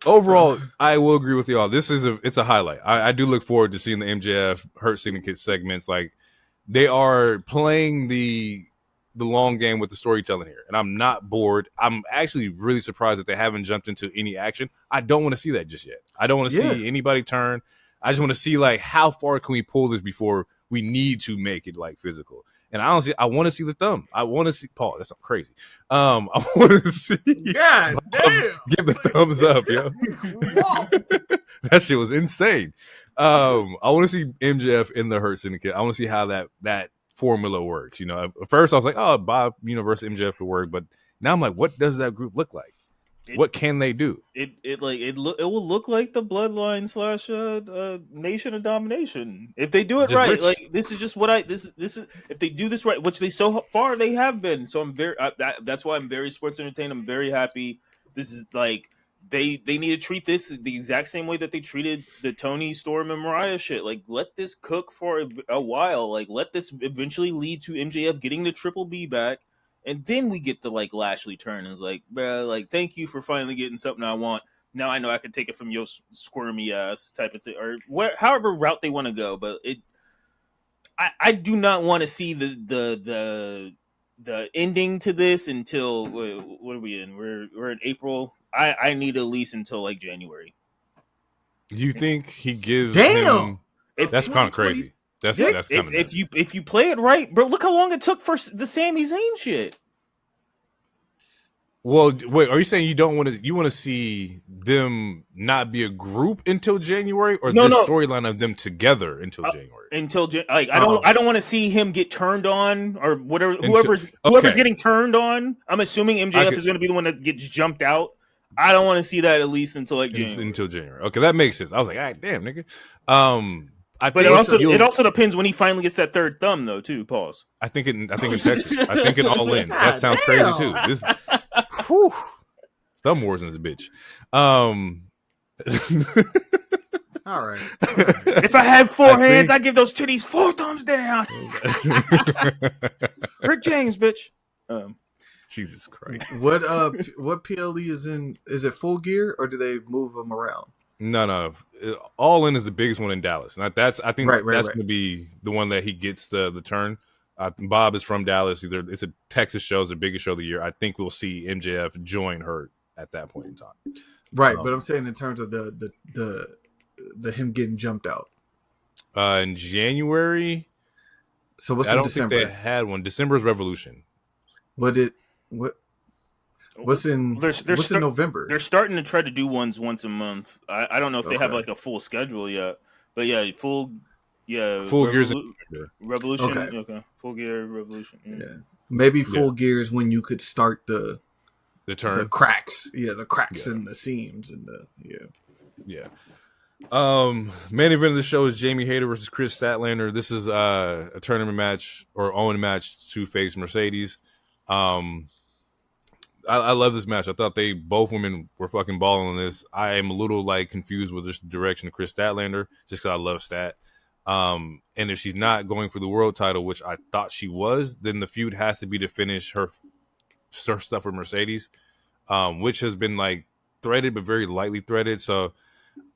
Overall, I will agree with y'all. It's a highlight. I do look forward to seeing the MJF Hurt Syndicate segments. Like, they are playing the long game with the storytelling here, and I'm not bored. I'm actually really surprised that they haven't jumped into any action. I don't want to see that just yet. I don't want to see anybody turn. I just want to see, like, how far can we pull this before we need to make it, like, physical. And honestly, I want to see the thumb. I want to see Paul. That's not crazy. I want to see. God damn! Give the thumbs up, yo. That shit was insane. I want to see MJF in the Hurt Syndicate. I want to see how that formula works. You know, at first I was like, oh, Bob, versus MJF could work, but now I'm like, what does that group look like? What can they do? It will look like the Bloodline / Nation of Domination if they do it just right. Rich. Like, this is just what this is if they do this right, which they so far they have been. So I'm that's why I'm very sports entertained. I'm very happy. This is like they need to treat this the exact same way that they treated the Tony Storm and Mariah shit. Like, let this cook for a while. Like, let this eventually lead to MJF getting the Triple B back. And then we get the, like, Lashley turn. And it's like, bruh, like, thank you for finally getting something I want. Now I know I can take it from your squirmy ass type of thing. Or however route they want to go. But I do not want to see the ending to this until, what are we in? We're in April. I need at least until, like, January. Do you think he gives him... That's kind of crazy. That's if you play it right, bro. Look how long it took for the Sami Zayn shit. Well, wait, are you saying you want to see them not be a group until January, or the storyline of them together until January? I don't want to see him get turned on or whatever. Whoever's getting turned on, I'm assuming MJF is going to be the one that gets jumped out. I don't want to see that at least until like January. Until January. Okay, that makes sense. I was like, all right, damn, nigga. But it also depends when he finally gets that third thumb, though. Too. Pause. I think in Texas. I think it all in. That sounds crazy too. This, thumb wars in this bitch. All right. If I had four hands, I'd give those titties 4 thumbs down. Rick James, bitch. Jesus Christ. What PLE is in? Is it Full Gear or do they move them around? No. All In is the biggest one in Dallas. And I think that's going to be the one that he gets the turn. Bob is from Dallas. It's a Texas show. It's the biggest show of the year. I think we'll see MJF join Hurt at that point in time. Right, but I'm saying in terms of the him getting jumped out. In January. So what's in December? I don't think they had one. December's Revolution. What's in November? They're starting to try to do ones once a month. I don't know if they have like a full schedule yet, but Full Gear's Revolution. Okay. Full Gear Revolution. Yeah. Maybe Full Gear is when you could start the turn, the cracks. Yeah, the cracks and the seams and the Main event of the show is Jamie Hayter versus Chris Statlander. This is a tournament match or Owen match to face Mercedes. I love this match. I thought both women were fucking balling on this. I am a little like confused with just the direction of Chris Statlander, just because I love Stat. And if she's not going for the world title, which I thought she was, then the feud has to be to finish her stuff with Mercedes, which has been like threaded but very lightly threaded. So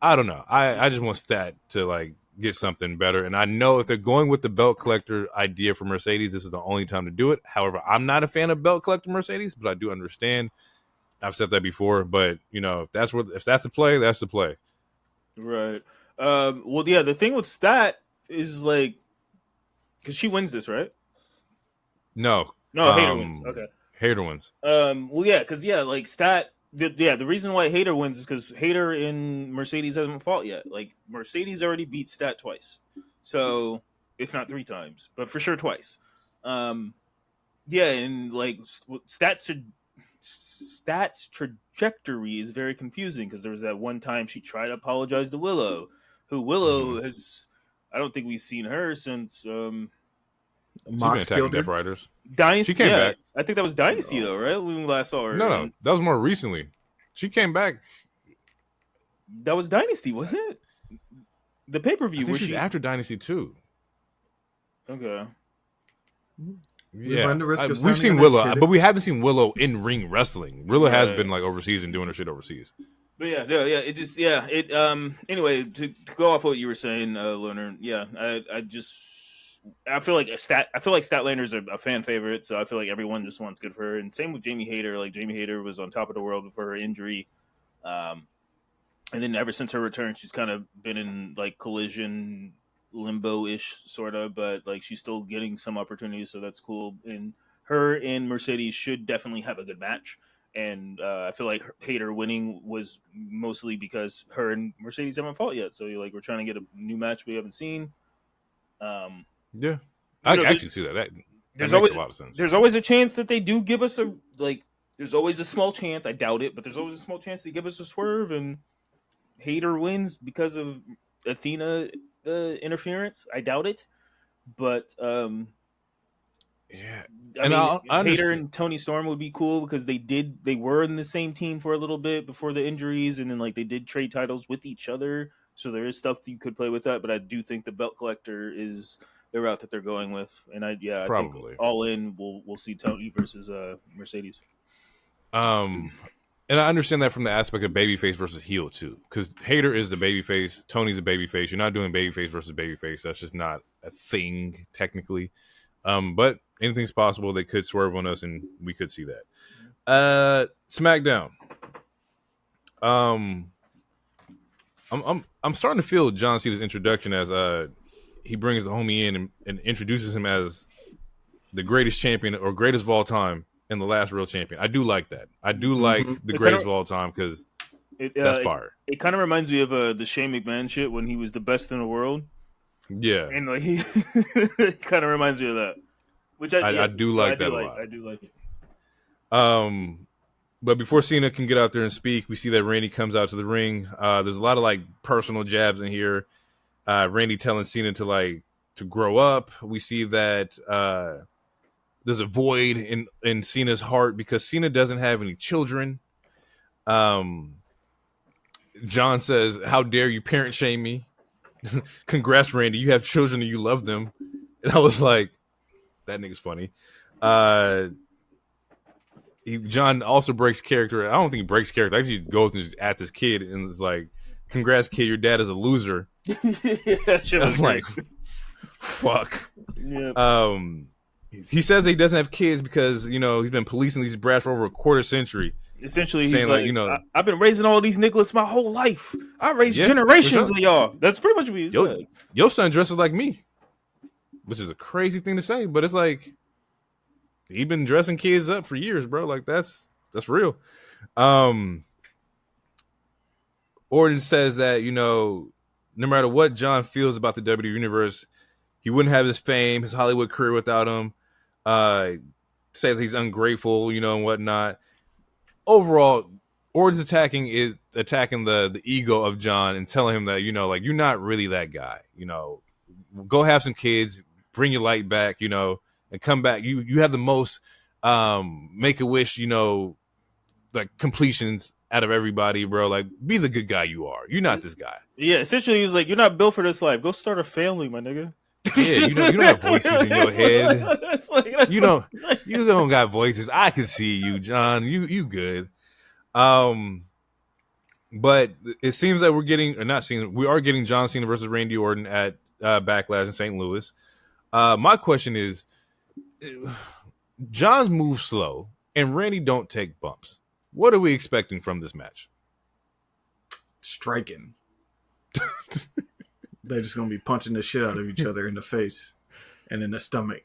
I don't know. I just want Stat to like get something better. And I know if they're going with the belt collector idea for Mercedes, this is the only time to do it. However, I'm not a fan of belt collector Mercedes, but I do understand. I've said that before, but you know, if that's the play, that's the play. Right. Well, yeah. The thing with Stat is like, because she wins this, right? No, Hayter wins. Okay, Hayter wins. Well, yeah, because like Stat. The reason why Hayter wins is because Hayter and Mercedes haven't fought yet. Like Mercedes already beat Stat twice, so if not 3 times, but for sure twice. Yeah, and like Stat's trajectory is very confusing because there was that one time she tried to apologize to Willow, who Willow has. I don't think we've seen her since. She's been attacking Death Riders. Dynasty. She came back. I think that was Dynasty though, right? When we last saw her. No, that was more recently. She came back. That was Dynasty, wasn't it? The pay-per-view. I think she's after Dynasty too. Okay. Yeah, we've seen Willow, but we haven't seen Willow in ring wrestling. Willow has been like overseas and doing her shit overseas. But it just Anyway, to go off what you were saying, Leonard. Yeah, I feel like Statlander's a fan favorite, so I feel like everyone just wants good for her. And same with Jamie Hayter. Like Jamie Hayter was on top of the world before her injury, and then ever since her return, she's kind of been in like collision limbo-ish sort of, but like she's still getting some opportunities, so that's cool. And her and Mercedes should definitely have a good match. And I feel like Hayter winning was mostly because her and Mercedes haven't fought yet, so we're trying to get a new match we haven't seen. Yeah, I can actually see that. That makes a lot of sense. There's always a chance that they do give us there's always a small chance. I doubt it, but there's always a small chance they give us a swerve and Hayter wins because of Athena interference. I doubt it, but yeah. Hayter and Tony Storm would be cool because they were in the same team for a little bit before the injuries, and then like they did trade titles with each other. So there is stuff that you could play with that, but I do think the belt collector is the route that they're going with, and I think all in we'll see Tony versus Mercedes. And I understand that from the aspect of babyface versus heel too, because Hayter is the babyface, Tony's a babyface. You're not doing babyface versus babyface. That's just not a thing technically. But anything's possible. They could swerve on us, and we could see that. SmackDown. I'm starting to feel John Cena's introduction as he brings the homie in and introduces him as the greatest champion or greatest of all time and the last real champion. I do like that. I do like the greatest of all time because that's fire. It kind of reminds me of the Shane McMahon shit when he was the best in the world. Yeah, and like he it kind of reminds me of that. Which I do like that a lot. I do like it. But before Cena can get out there and speak, we see that Randy comes out to the ring. There's a lot of like personal jabs in here. Randy telling Cena to grow up. We see that there's a void in Cena's heart because Cena doesn't have any children. John says, "How dare you parent shame me?" Congrats, Randy. You have children and you love them. And I was like, that nigga's funny. John also breaks character. I don't think he breaks character. I think he goes and just at this kid and is like, congrats, kid. Your dad is a loser. I'm like, fuck. Yeah. He says he doesn't have kids because, he's been policing these brats for over a quarter century. Essentially, he's like, I've been raising all these niggas my whole life. I raised generations of y'all. That's pretty much what he said. Your son dresses like me, which is a crazy thing to say, but it's like he been dressing kids up for years, bro. Like that's real. Orton says that no matter what John feels about the WWE universe, he wouldn't have his fame, his Hollywood career without him. Says he's ungrateful, and whatnot. Overall, Orton's attacking the ego of John and telling him that, like, you're not really that guy. Go have some kids, bring your light back, and come back. You have the most Make-A-Wish, like completions out of everybody, bro. Like, be the good guy you are. You're not this guy. Yeah, essentially, he was like, "You're not built for this life. Go start a family, my nigga." Yeah, you don't have voices in your head. You don't got voices. I can see you, John. You good. But it seems that we are getting John Cena versus Randy Orton at Backlash in St. Louis. My question is, John's move slow and Randy don't take bumps. What are we expecting from this match? Striking. They're just gonna be punching the shit out of each other in the face and in the stomach.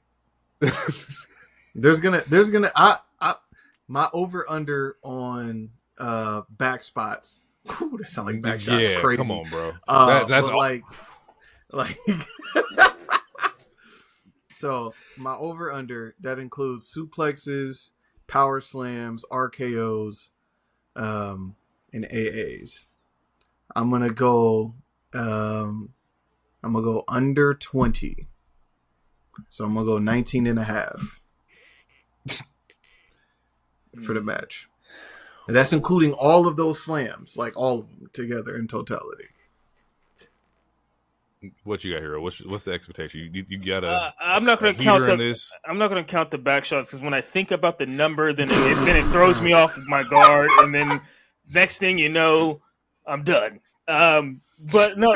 My over under on back spots. Ooh, that sound like back shots. Yeah, crazy. Come on, bro. That's like. So my over under that includes suplexes, power slams, RKOs, and AAs. I'm gonna go under 20. So I'm gonna go 19 and a half for the match. And that's including all of those slams, like all of them together in totality. What you got, Hero? What's the expectation? You got a I'm not going to count this. I'm not going to count the back shots because when I think about the number, then it throws me off my guard, and then next thing you know, I'm done. But no.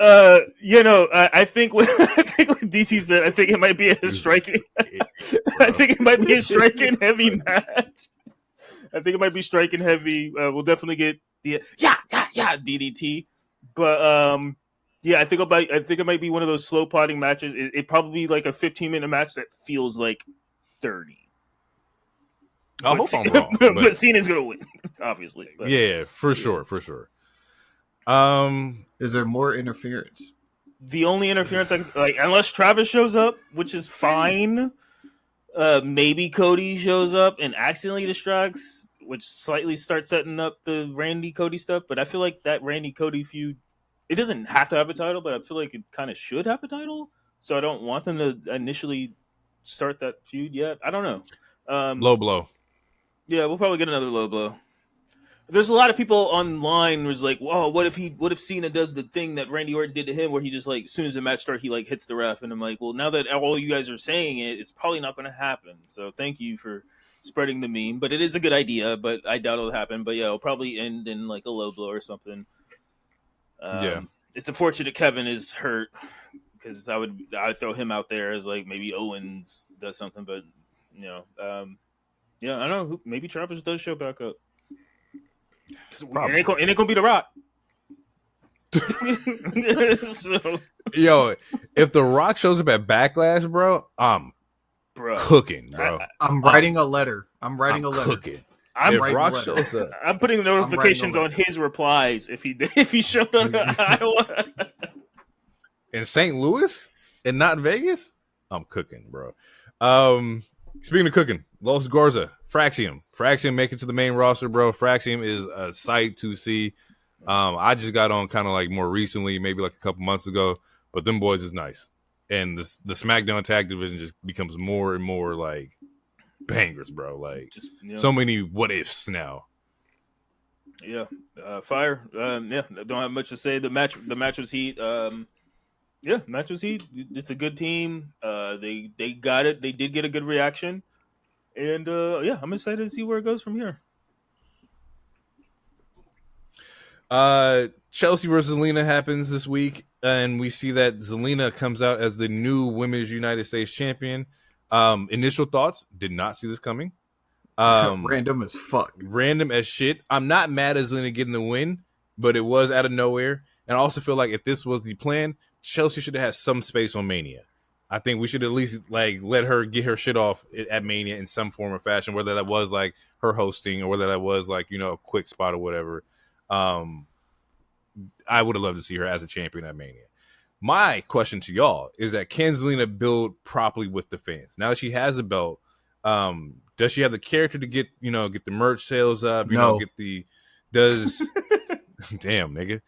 I think what DT said, I think it might be a striking. I think it might be a striking heavy match. I think it might be striking heavy. We'll definitely get the DDT, but I think it might be one of those slow potting matches. It probably be like a 15-minute match that feels like 30. I hope I'm wrong, but Cena's gonna win, obviously. But, yeah, for sure. Is there more interference? The only interference, unless Travis shows up, which is fine. Maybe Cody shows up and accidentally distracts, which slightly starts setting up the Randy Cody stuff. But I feel like that Randy Cody feud, it doesn't have to have a title, but I feel like it kind of should have a title. So I don't want them to initially start that feud yet. I don't know. Low blow. Yeah, we'll probably get another low blow. There's a lot of people online who's like, "Whoa, what if Cena does the thing that Randy Orton did to him, where he just like as soon as the match starts, he like hits the ref?" And I'm like, "Well, now that all you guys are saying it, it's probably not going to happen. So thank you for spreading the meme, but it is a good idea. But I doubt it'll happen. But yeah, it'll probably end in like a low blow or something. It's unfortunate Kevin is hurt because I'd throw him out there as like maybe Owens does something, but I don't know. Maybe Travis does show back up. It ain't gonna be The Rock. So. Yo, if The Rock shows up at Backlash, bro, I'm cooking, bro. I'm writing a letter. I'm writing a letter. Cooking. If Rock shows up, I'm putting the notifications on his replies if he showed up in Iowa. In St. Louis and not Vegas, I'm cooking, bro. Speaking of cooking, Los Garza, Fraxium make it to the main roster, bro. Fraxium is a sight to see. I just got on kind of like more recently, maybe like a couple months ago, but them boys is nice. And the SmackDown tag division just becomes more and more like bangers, bro. Like so many what ifs now. Yeah, fire. Don't have much to say. The match was heat. Match was heat. It's a good team. They got it. They did get a good reaction. And I'm excited to see where it goes from here. Chelsea versus Zelina happens this week, and we see that Zelina comes out as the new Women's United States Champion. Initial thoughts, did not see this coming. Random as fuck. Random as shit. I'm not mad at Zelina getting the win, but it was out of nowhere. And I also feel like if this was the plan, Chelsea should have had some space on Mania. I think we should at least like let her get her shit off at Mania in some form or fashion, whether that was like her hosting or whether that was like, a quick spot or whatever. I would have loved to see her as a champion at Mania. My question to y'all is that can Zelina build properly with the fans? Now that she has a belt, Does she have the character to get the merch sales up? No. Damn, nigga.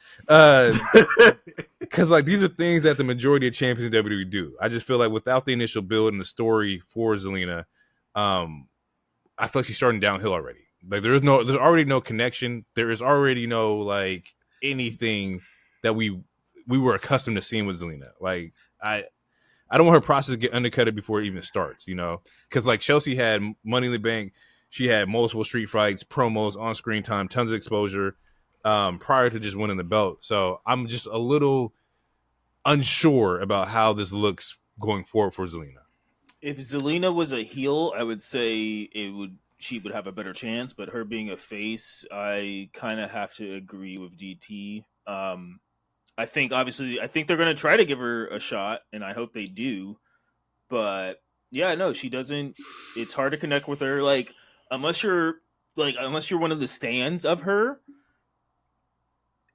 Because like these are things that the majority of champions in WWE do. I just feel like without the initial build and the story for Zelina, I feel like she's starting downhill already. Like there's already no connection. There is already no like anything that we were accustomed to seeing with Zelina. Like I don't want her process to get undercutted before it even starts. Because like Chelsea had Money in the Bank, she had multiple street fights, promos, on screen time, tons of exposure. Prior to just winning the belt. So I'm just a little unsure about how this looks going forward for Zelina. If Zelina was a heel, I would say she would have a better chance, but her being a face, I kind of have to agree with DT. I think they're going to try to give her a shot, and I hope they do. But yeah, no, she doesn't. It's hard to connect with her. Like unless you're one of the stands of her,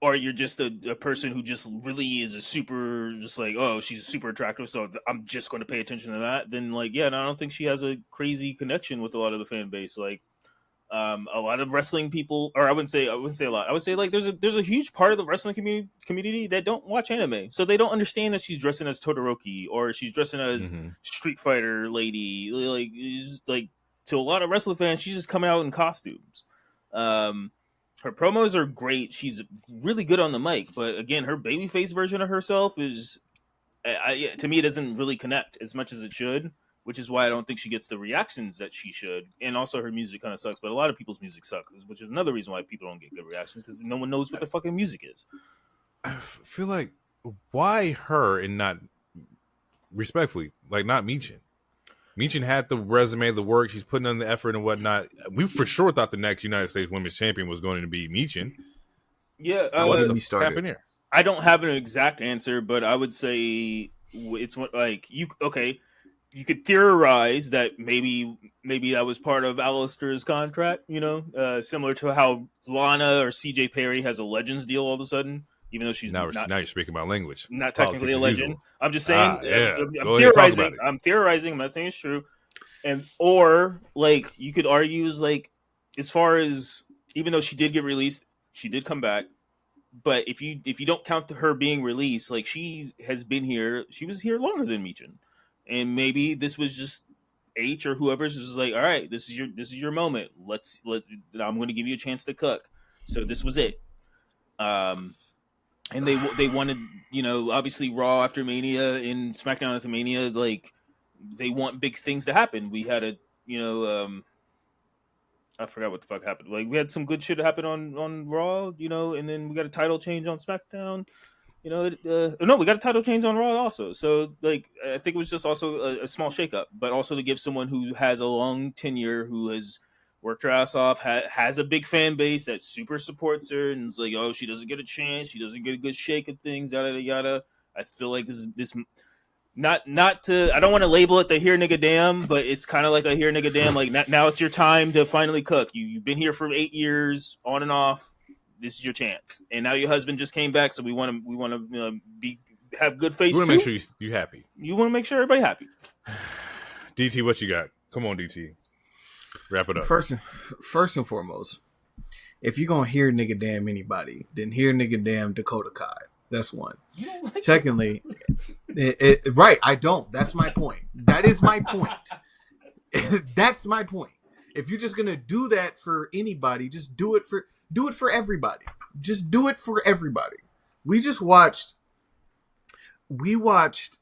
or you're just a person who just really is she's super attractive, so I'm just going to pay attention to that. Then no, I don't think she has a crazy connection with a lot of the fan base. Like a lot of wrestling people, or I wouldn't say a lot. I would say like there's a huge part of the wrestling community that don't watch anime, so they don't understand that she's dressing as Todoroki or she's dressing as Street Fighter lady. Like to a lot of wrestling fans, she's just coming out in costumes. Her promos are great. She's really good on the mic, but again, her babyface version of herself is, to me, it doesn't really connect as much as it should, which is why I don't think she gets the reactions that she should. And also, her music kind of sucks, but a lot of people's music sucks, which is another reason why people don't get good reactions, because no one knows what the fucking music is. I feel like, why her and not, respectfully, like not Michin? Michin had the resume, the work, she's putting in the effort and whatnot. We for sure thought the next United States Women's Champion was going to be Michin. Yeah, what the fuck happened here? I don't have an exact answer, but I would say it's like you could theorize that maybe that was part of Alistair's contract, similar to how Lana or CJ Perry has a Legends deal all of a sudden. Even though she's now you're speaking my language. Not technically a legend. Usual. I'm just saying. Yeah. I'm theorizing. I'm theorizing. I'm not saying it's true. Or like you could argue is like as far as even though she did get released, she did come back. But if you don't count her being released, like she has been here. She was here longer than Michin, and maybe this was just H or whoever's was like, all right, this is your moment. I'm going to give you a chance to cook. So this was it. And they wanted, obviously Raw after Mania and SmackDown after Mania, like they want big things to happen. We had I forgot what the fuck happened. Like we had some good shit happen on Raw, and then we got a title change on SmackDown. No, we got a title change on Raw also. So like I think it was just also a small shakeup, but also to give someone who has a long tenure, who has worked her ass off, has a big fan base that super supports her, and it's like, oh, she doesn't get a chance, she doesn't get a good shake of things, yada yada. I feel like this not to, I don't want to label it the here nigga damn, but it's kind of like a here nigga damn. Like now it's your time to finally cook. You've been here for 8 years on and off. This is your chance, and now your husband just came back, so we want to have good face. You want to make sure you happy. You want to make sure everybody happy. DT, what you got? Come on, DT. Wrap it up. First and foremost, if you're going to hear nigga damn anybody, then hear nigga damn Dakota Kai. That's one. Secondly, right, I don't. That's my point. That is my point. That's my point. If you're just going to do that for anybody, just do it for everybody. Just do it for everybody. We watched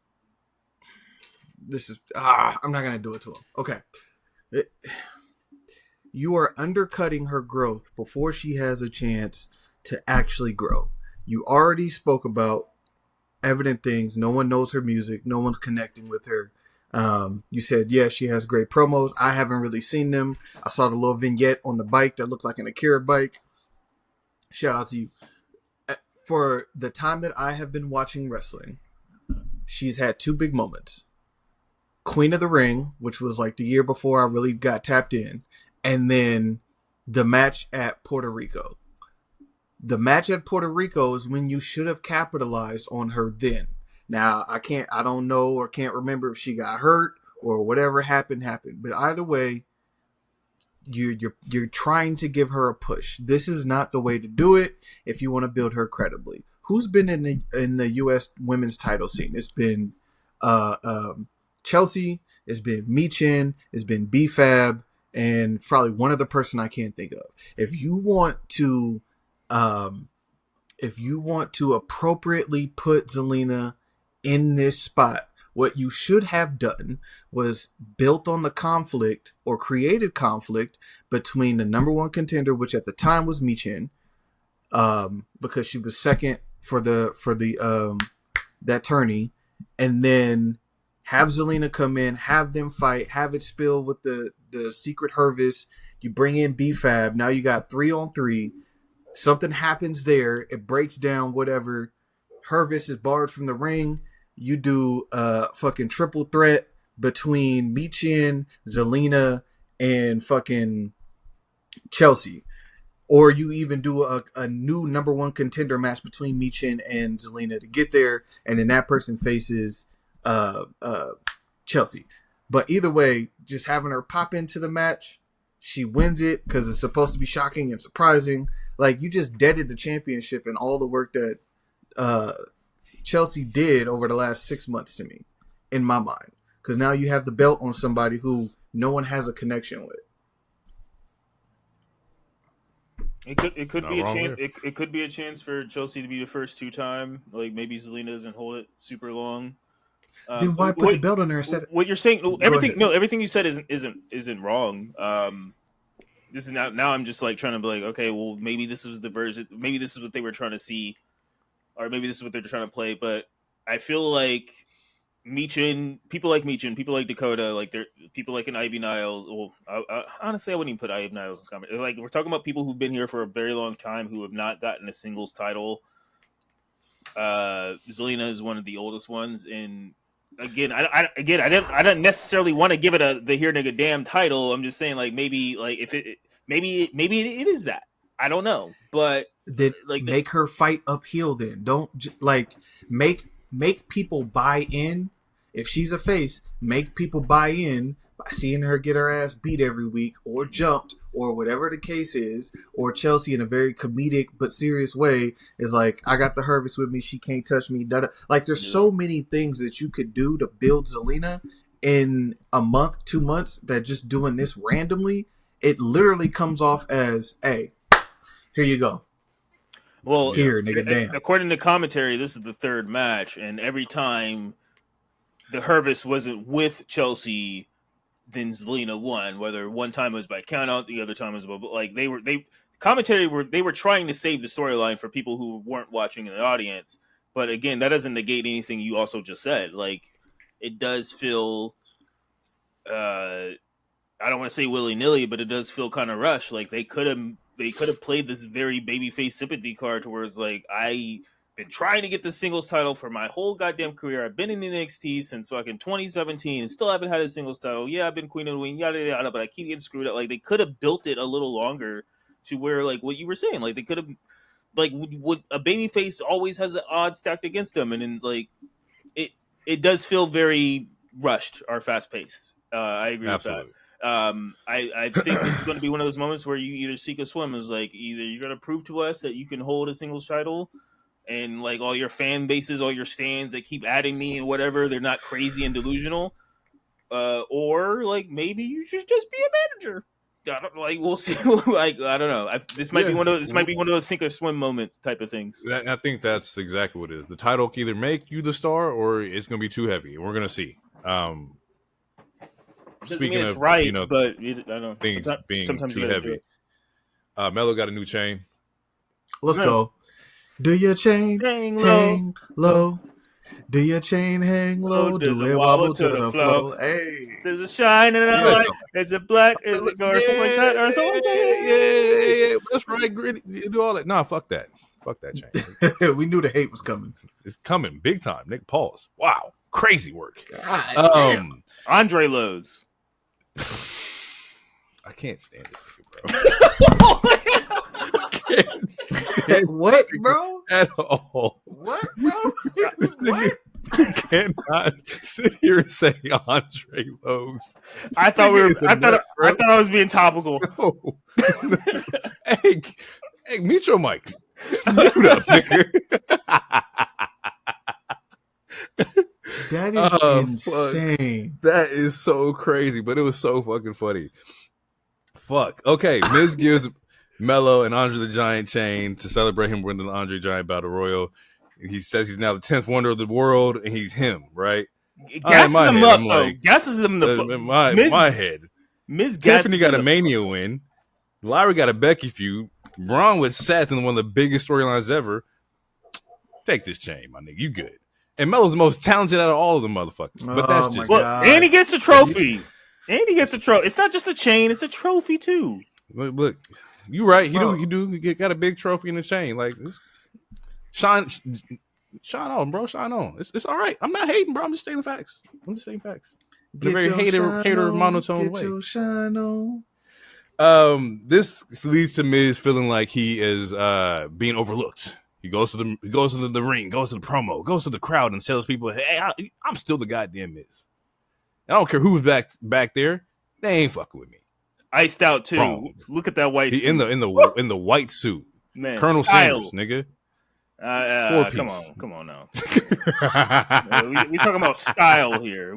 this is I'm not going to do it to him. Okay. You are undercutting her growth before she has a chance to actually grow. You already spoke about evident things. No one knows her music. No one's connecting with her. You said, yeah, she has great promos. I haven't really seen them. I saw the little vignette on the bike that looked like an Akira bike. Shout out to you. For the time that I have been watching wrestling, she's had 2 big moments. Queen of the Ring, which was like the year before I really got tapped in, and then the match at Puerto Rico. The match at Puerto Rico is when you should have capitalized on her then. Now, I don't know or can't remember if she got hurt or whatever happened. But either way, you're trying to give her a push. This is not the way to do it if you want to build her credibly. Who's been in the U.S. women's title scene? It's been Chelsea. It's been Michin. It's been B-Fab, and probably one other person I can't think of. If you want to appropriately put Zelina in this spot, what you should have done was built on the conflict or created conflict between the number one contender, which at the time was Michin, because she was second for the that tourney, and then have Zelina come in, have them fight, have it spill with the secret Hervis. You bring in B-Fab. Now you got 3-on-3. Something happens there. It breaks down whatever. Hervis is barred from the ring. You do a fucking triple threat between Michin, Zelina, and fucking Chelsea. Or you even do a new number one contender match between Michin and Zelina to get there, and then that person faces Chelsea. But either way, just having her pop into the match, she wins it because it's supposed to be shocking and surprising. Like, you just deaded the championship and all the work that Chelsea did over the last 6 months to me, in my mind. Because now you have the belt on somebody who no one has a connection with. It could be a chance. It could be a chance for Chelsea to be the first 2-time. Like, maybe Zelina doesn't hold it super long. Then why put the belt on her instead? What you're saying? Everything you said isn't wrong. This is now I'm just like trying to be like, okay, well, maybe this is the version. Maybe this is what they were trying to see, or maybe this is what they're trying to play. But I feel like people like Dakota, like they're people like an Ivy Niles. Well, honestly, I wouldn't even put Ivy Niles in this comment. Like, we're talking about people who've been here for a very long time who have not gotten a singles title. Zelina is one of the oldest ones, and again, I didn't necessarily want to give it the here nigga damn title. I'm just saying, like, maybe like if it maybe it is that. I don't know, but then like make her fight uphill. Then don't like make people buy in. If she's a face, make people buy in by seeing her get her ass beat every week or jumped or whatever the case is. Or Chelsea in a very comedic but serious way is like, I got the Hervis with me. She can't touch me. Da-da. Like, there's so many things that you could do to build Zelina in a month, 2 months, that just doing this randomly, it literally comes off as, hey, here you go. Well, here, nigga, damn. According to commentary, this is the third match, and every time the Hervis wasn't with Chelsea, then Zelina won. Whether one time it was by countout, the other time was like they were trying to save the storyline for people who weren't watching in the audience. But again, that doesn't negate anything you also just said. Like, it does feel, I don't want to say willy-nilly, but it does feel kind of rushed. Like, they could have played this very babyface sympathy card towards, like, I've been trying to get the singles title for my whole goddamn career. I've been in NXT since fucking 2017 and still haven't had a singles title. Yeah, I've been Queen of the Wing, yada, yada, but I keep getting screwed up. Like, they could have built it a little longer to where, like, what you were saying, like, they could have, like, would a babyface always has the odds stacked against them, and then, like, it does feel very rushed or fast-paced. I agree Absolutely. with that. I think this is going to be one of those moments where you either seek or swim. Is like, either you're going to prove to us that you can hold a singles title, and like all your fan bases, all your stands, they keep adding me and whatever, they're not crazy and delusional, or like maybe you should just be a manager. Like, we'll see. Like, I don't know. This might be one of those sink or swim moments type of things. I think that's exactly what it is. The title can either make you the star or it's going to be too heavy. We're going to see. Doesn't mean it's right, but I don't know. Things being too heavy. Mello got a new chain. Let's go. Do your chain hang low? Do your chain hang low? Do it wobble to the floor? Hey. Does it shine in the light? Is it black? Is it or something like that? Or something like that? Yeah. That's right. Gritty. You do all that. Nah, fuck that. Fuck that chain. We knew the hate was coming. It's coming big time. Nick, pause. Wow. Crazy work. Andre Loads. I can't stand this nigga, bro. What, bro? At all. What, bro? What? cannot sit here and say Andre Rose. I thought I was being topical. No. hey, mute your mic. Mute up, nigga. That is insane. Fuck. That is so crazy, but it was so fucking funny. Fuck. Okay, Miz gives Melo and Andre the Giant chain to celebrate him winning the Andre Giant Battle Royal. He says he's now the 10th wonder of the world, and he's him, right? Gasses him up, though. Gasses him my head. Miz Tiffany got a Mania win. Lyra got a Becky feud. Braun with Seth in one of the biggest storylines ever. Take this chain, my nigga. You good. And Melo's the most talented out of all of the motherfuckers. But that's just... and he gets a trophy. It's not just a chain. It's a trophy, too. Look, you right. You do. You got a big trophy in the chain. Like, shine on, bro. Shine on. It's all right. I'm not hating, bro. I'm just saying the facts. In a very hater monotone way. Shine on. This leads to Miz feeling like he is being overlooked. He goes to the ring, goes to the promo, goes to the crowd, and tells people, "Hey, I'm still the goddamn Miz. I don't care who's back there. They ain't fucking with me." Iced out too. Wrong. Look at that white suit. In the white suit, man. Colonel Style. Sanders, nigga. Come on now. we talking about style here.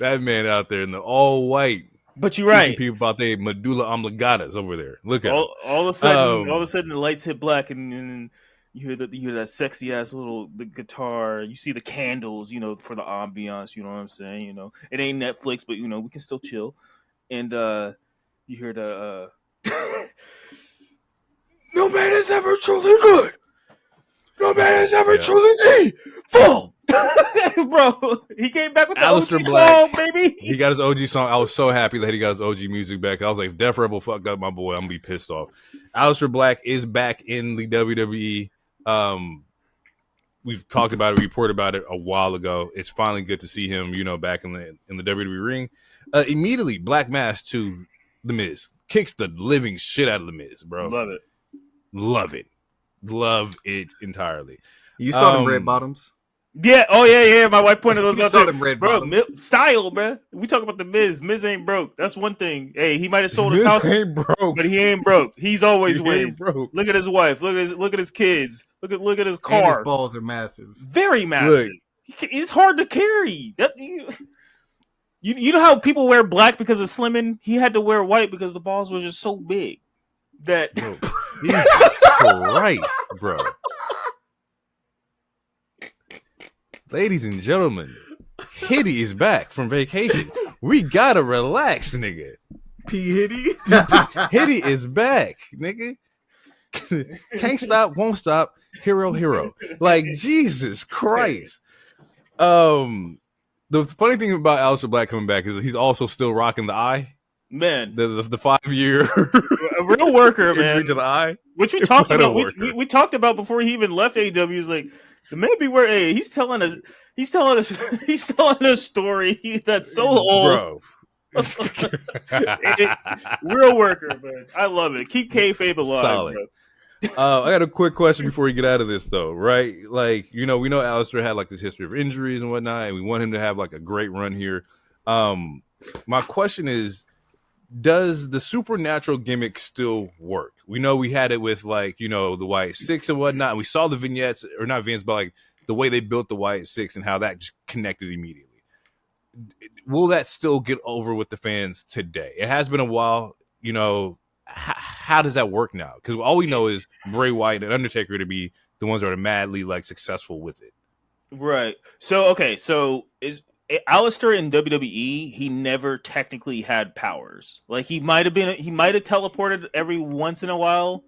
That man out there in the all white. But you're right. People about their medulla oblongatas over there. Look at all of a sudden, the lights hit black, and you hear that sexy ass the guitar. You see the candles, for the ambiance. You know what I'm saying? It ain't Netflix, but we can still chill. And you hear the no man is ever truly good. No man is ever truly evil. Bro, he came back with the Aleister OG Black song, baby. He got his OG song. I was so happy that he got his OG music back. I was like, if Def Rebel fucked up my boy, I'm gonna be pissed off. Aleister Black is back in the WWE. We've talked about it, reported about it a while ago. It's finally good to see him, back in the WWE ring. Immediately, Black Mass to The Miz. Kicks the living shit out of The Miz, bro. Love it entirely. You saw them red bottoms? Yeah. Oh, yeah. My wife pointed those out saw there. them red bro, bottoms. Style, bro. We talk about the Miz. Miz ain't broke. That's one thing. Hey, he might have sold his Miz house, ain't broke. but he ain't broke. He's always winning. Broke. Look at his wife. Look at his kids. Look at his car. And his balls are massive. Very massive. It's hard to carry. You know how people wear black because of slimming? He had to wear white because the balls were just so big. That Jesus Christ, bro. Ladies and gentlemen, Hitty is back from vacation. We gotta relax, nigga. P. Hitty? Hitty is back, nigga. Can't stop, won't stop. Hero. Like, Jesus Christ. The funny thing about Aleister Black coming back is that he's also still rocking the eye. Man, the 5-year a real worker, man. Injury to the eye, which we talked about. We talked about before he even left AEW. He's like, the man beware. Hey, he's telling a story that's so old, bro. Real worker, man. I love it. Keep kayfabe alive, solid. Bro. I got a quick question before we get out of this, though. Right, like we know Aleister had like this history of injuries and whatnot, and we want him to have like a great run here. My question is, does the supernatural gimmick still work? We know we had it with like, the White Six and whatnot. And we saw the vignettes, or not vignettes, but like the way they built the White Six and how that just connected immediately. Will that still get over with the fans today? It has been a while, how does that work now? Because all we know is Bray Wyatt and Undertaker to be the ones that are madly like successful with it. Right. So is Aleister in WWE, he never technically had powers. Like he might have teleported every once in a while,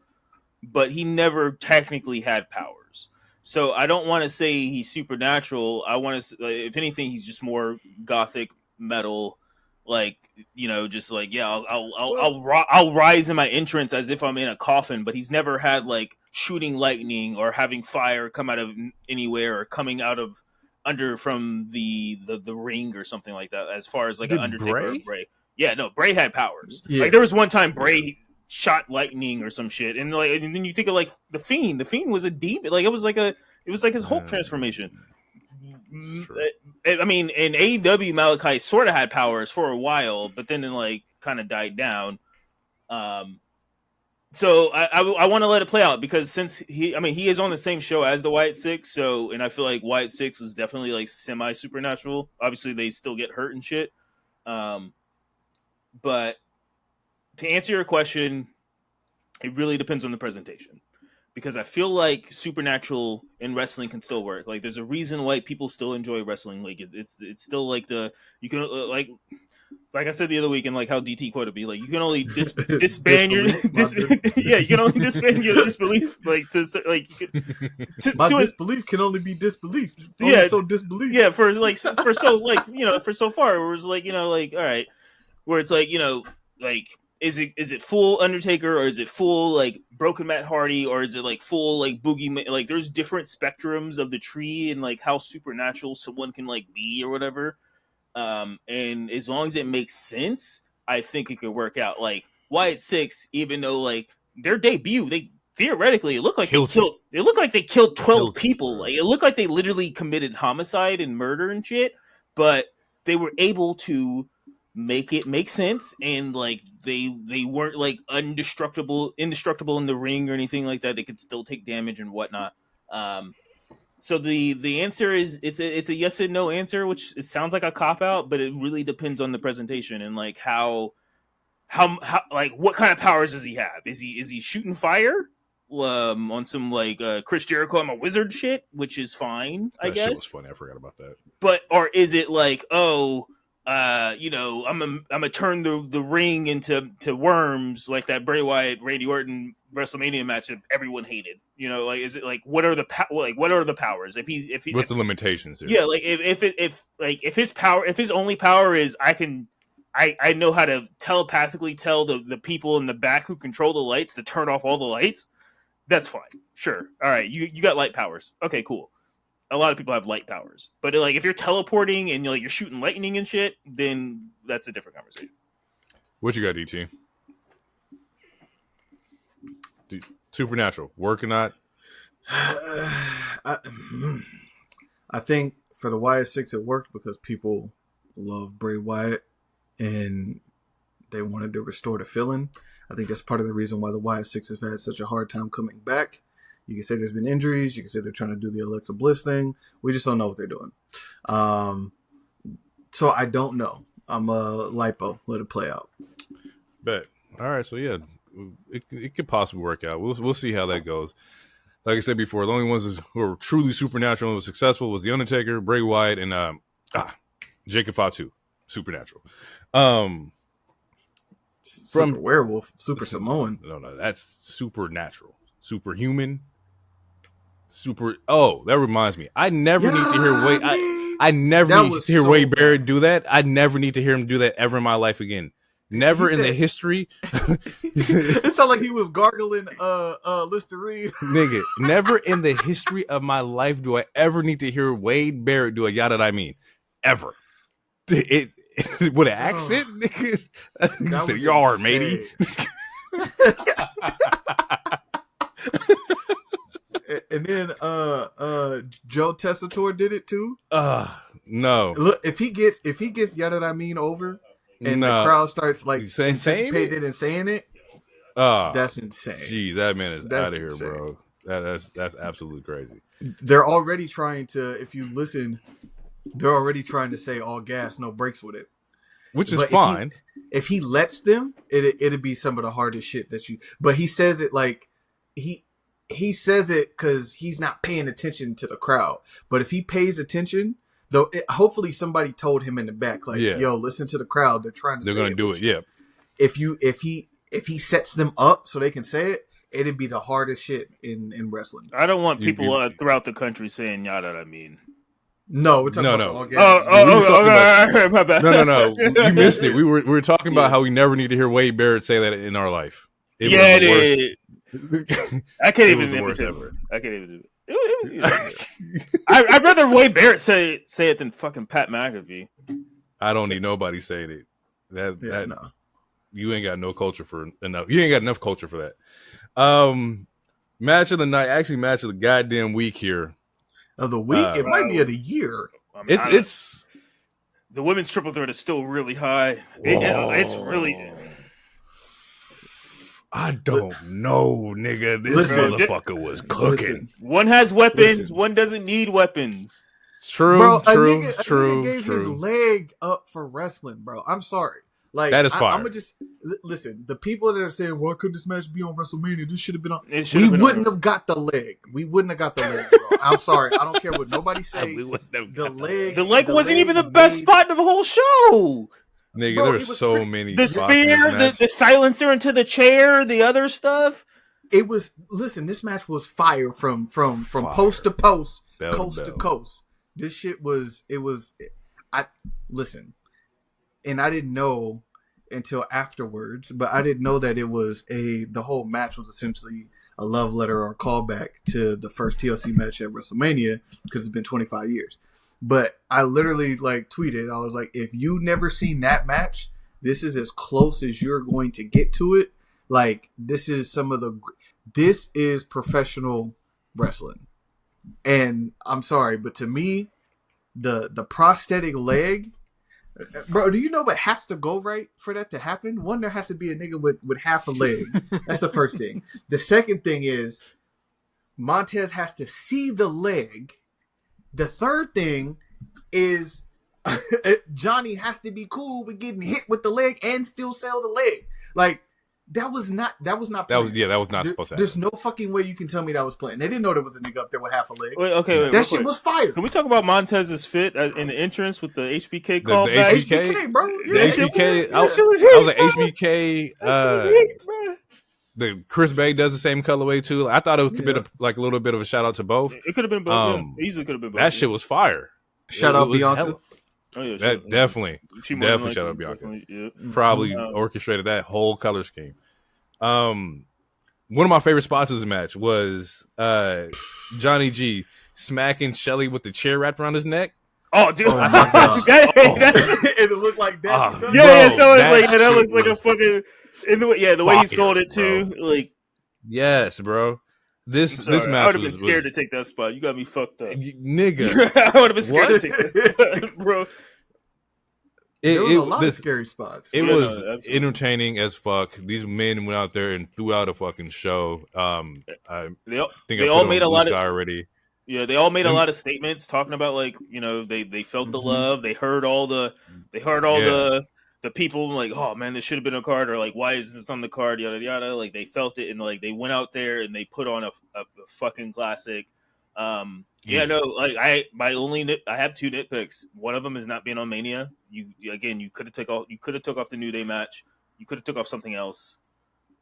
but he never technically had powers. So I don't want to say he's supernatural. I want to, if anything, he's just more gothic metal. Like, just like, yeah, I'll rise in my entrance as if I'm in a coffin, but he's never had like shooting lightning or having fire come out of anywhere or coming out of from the ring or something like that, as far as like an Undertaker or Bray. Yeah, no, Bray had powers. Yeah. Like there was one time Bray shot lightning or some shit, and then you think of like the Fiend. The Fiend was a demon. Like it was like a It was like his Hulk transformation. It's true. I mean, in AEW, Malachi sort of had powers for a while, but then it like kind of died down. So I want to let it play out because since he is on the same show as the Wyatt Six, so and I feel like Wyatt Six is definitely like semi supernatural. Obviously, they still get hurt and shit. But to answer your question, it really depends on the presentation. Because I feel like supernatural in wrestling can still work. Like, there's a reason why people still enjoy wrestling. Like, it's still like you can like I said the other week, and like how DT quoted me, like you can only disband your you can only disband your disbelief. Like to like you could, my disbelief can only be disbelief. So disbelief. Yeah, for so like for so far, where it's like like all right, where it's like like. Is it full Undertaker or is it full like Broken Matt Hardy or is it like full like Boogie? Like there's different spectrums of the tree and like how supernatural someone can like be or whatever. And as long as it makes sense, I think it could work out. Like Wyatt Six, even though like their debut, they theoretically it looked like they killed 12 people. Like it looked like they literally committed homicide and murder and shit, but they were able to make it make sense and like they weren't like indestructible in the ring or anything like that. They could still take damage and whatnot. So the answer is it's a yes and no answer, which it sounds like a cop out, but it really depends on the presentation and like how like what kind of powers does he have? Is he shooting fire on some like Chris Jericho I'm a wizard shit, which is fine, I guess. That shit was funny. I forgot about that. But or is it like I'm gonna turn the ring into worms like that Bray Wyatt Randy Orton WrestleMania match that everyone hated. Like is it like what are the powers? If what's the limitations here? Yeah, like if his only power is I know how to telepathically tell the people in the back who control the lights to turn off all the lights. That's fine. Sure. All right. You got light powers. Okay, cool. A lot of people have light powers, but like if you're teleporting and you're shooting lightning and shit, then that's a different conversation. What you got, DT? Supernatural work or not? I think for the Wyatt Six it worked because people love Bray Wyatt and they wanted to restore the feeling. I think that's part of the reason why the Wyatt Six have had such a hard time coming back. You can say there's been injuries. You can say they're trying to do the Alexa Bliss thing. We just don't know what they're doing. So I don't know. I'm a lipo. Let it play out. Bet. All right. So yeah, it could possibly work out. We'll see how that goes. Like I said before, the only ones who were truly supernatural and was successful was the Undertaker, Bray Wyatt, and Jacob Fatu. Supernatural. Super werewolf, super Samoan. No, that's supernatural, superhuman. That reminds me. I never need to hear Wade. I never need to hear Wade Barrett do that. I never need to hear him do that ever in my life again. Never in the history. It sounded like he was gargling Listerine. Nigga, never in the history of my life do I ever need to hear Wade Barrett do a yada that I mean. Ever. It with an accent, nigga. That said, "Yar, matey." And then Joe Tessitore did it too. No. Look, if he gets yada that I mean over and the crowd starts like anticipating and saying it, that's insane. Jeez, that man is out of here, insane. Bro. That's absolutely crazy. They're already trying to, if you listen, they're already trying to say all gas, no brakes with it. Which is fine. If he lets them, it'd be some of the hardest shit that you, but he says it like he says it because he's not paying attention to the crowd. But if he pays attention, though, hopefully somebody told him in the back, like, "Yo, listen to the crowd. They're trying to. They're going to do it." Yeah. If he sets them up so they can say it, it'd be the hardest shit in wrestling. I don't want people throughout the country saying "yada." I mean. No, we're talking about all gas. My bad. No. You missed it. We were talking about how we never need to hear Wade Barrett say that in our life. It is. I can't even do it. I can't even do it. I'd rather Wade Barrett say it than fucking Pat McAfee. I don't need nobody saying it. No. You ain't got no culture for enough. You ain't got enough culture for that. Match of the night, actually match of the goddamn week here. of the week. It might be of the year. I mean, It's the women's triple threat is still really high. It's really. I don't know, nigga. This Listen, motherfucker was cooking. One has weapons. One doesn't need weapons. True, Bro, true, a nigga true, gave his leg up for wrestling, bro. I'm sorry. Like that is fire. I'm gonna just listen. The people that are saying, "Why couldn't this match be on WrestleMania? This should have been on." We wouldn't have got the leg. We wouldn't have got the leg, bro. I'm sorry. I don't care what nobody say. The leg wasn't even the best spot of the whole show. Nigga, bro, there's so many. The spear, the silencer into the chair, the other stuff. It was. Listen, this match was fire from post to post, coast to coast. This shit was. It was. I listen, and I didn't know until afterwards, but I didn't know that it was the whole match was essentially a love letter or a callback to the first TLC match at WrestleMania because it's been 25 years. But I literally tweeted, I was like, if you never seen that match, this is as close as you're going to get to it. Like, this is professional wrestling. And I'm sorry, but to me, the prosthetic leg, bro, do you know what has to go right for that to happen? One, there has to be a nigga with half a leg. That's the first thing. The second thing is Montez has to see the leg. The third thing is Johnny has to be cool with getting hit with the leg and still sell the leg. Like, that was not planned. That was not supposed to happen. There's no fucking way you can tell me that was planned. They didn't know there was a nigga up there with half a leg. Wait, that shit was fire. Can we talk about Montez's fit in the entrance with the HBK call? The HBK, bro. Yeah, the HBK. I was like, HBK. The Chris Bay does the same colorway too. I thought it could be a little bit of a shout out to both. It could have been both. Easily could have been both. That shit was fire. Shout out Bianca. Oh, yeah, that definitely shout out Bianca. Yeah. Probably orchestrated that whole color scheme. One of my favorite spots of this match was Johnny G smacking Shelly with the chair wrapped around his neck. Oh, dude! It looked like that. Yeah. So it's like that looks like a fucking. The way he sold it too, bro. Yes, bro. This match I would have been scared to take that spot. You got me fucked up, nigga. I would have been scared to take that spot, bro. There was a lot of scary spots. It was entertaining as fuck. These men went out there and threw out a fucking show. They all made a lot of already. Yeah, they all made a lot of statements talking about they felt the love. They heard all the people like, oh man, this should have been a card, or like, why is this on the card? Yada yada. Like, they felt it, and like they went out there and they put on a fucking classic. I have two nitpicks. One of them is not being on Mania. You could have took off the New Day match. You could have took off something else,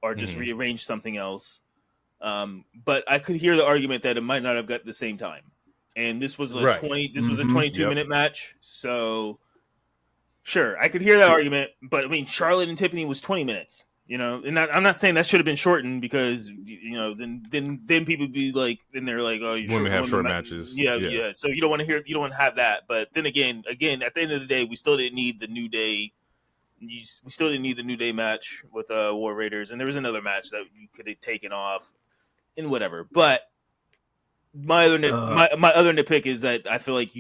or just rearranged something else. But I could hear the argument that it might not have got the same time. And this was a 22-minute match, so. Sure, I could hear that argument, but I mean, Charlotte and Tiffany was 20 minutes, and I'm not saying that should have been shortened because, then people be like, then they're like, oh, women have short matches. Yeah. So you don't want to have that. But then again, at the end of the day, we still didn't need the New Day. We still didn't need the New Day match with War Raiders, and there was another match that you could have taken off, and whatever. But my other nitpick is that I feel like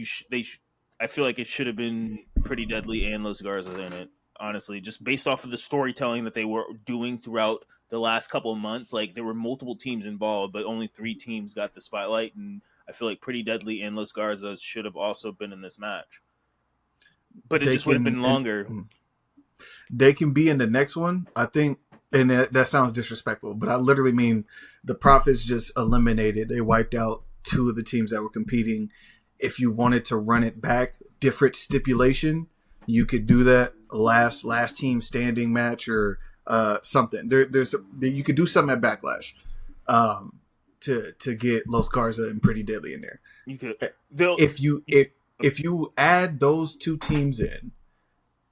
I feel like it should have been Pretty Deadly and Los Garza in it, honestly, just based off of the storytelling that they were doing throughout the last couple of months. Like, there were multiple teams involved, but only 3 teams got the spotlight, and I feel like Pretty Deadly and Los Garza should have also been in this match. But it just would have been longer. They can be in the next one, I think, and that sounds disrespectful, but I literally mean the Profits just eliminated. They wiped out 2 of the teams that were competing. If you wanted to run it back, different stipulation, you could do that. Last team standing match or something. You could do something at Backlash to get Los Garza and Pretty Deadly in there. You could. If you add those 2 teams in,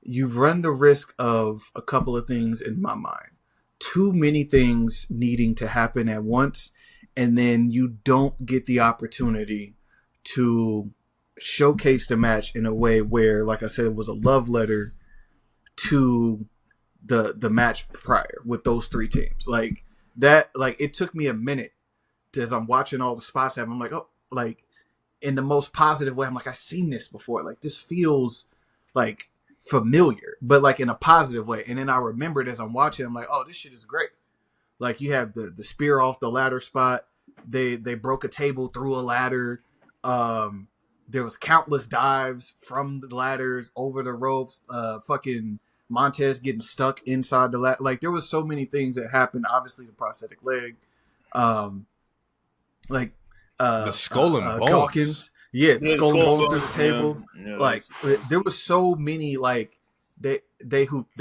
you run the risk of a couple of things in my mind. Too many things needing to happen at once, and then you don't get the opportunity to showcase the match in a way where, like I said, it was a love letter to the match prior with those 3 teams. Like that, like it took me a minute as I'm watching all the spots happen. I'm like, oh, like in the most positive way. I'm like, I've seen this before. Like, this feels like familiar, but like in a positive way. And then I remembered as I'm watching, I'm like, oh, this shit is great. Like, you have the spear off the ladder spot. They broke a table through a ladder. There was countless dives from the ladders over the ropes. Fucking Montez getting stuck inside the ladder. Like, there was so many things that happened. Obviously, the prosthetic leg. The skull and bones. Dawkins. Yeah, the skull and bones at the table. Yeah, like, there was so many, like, they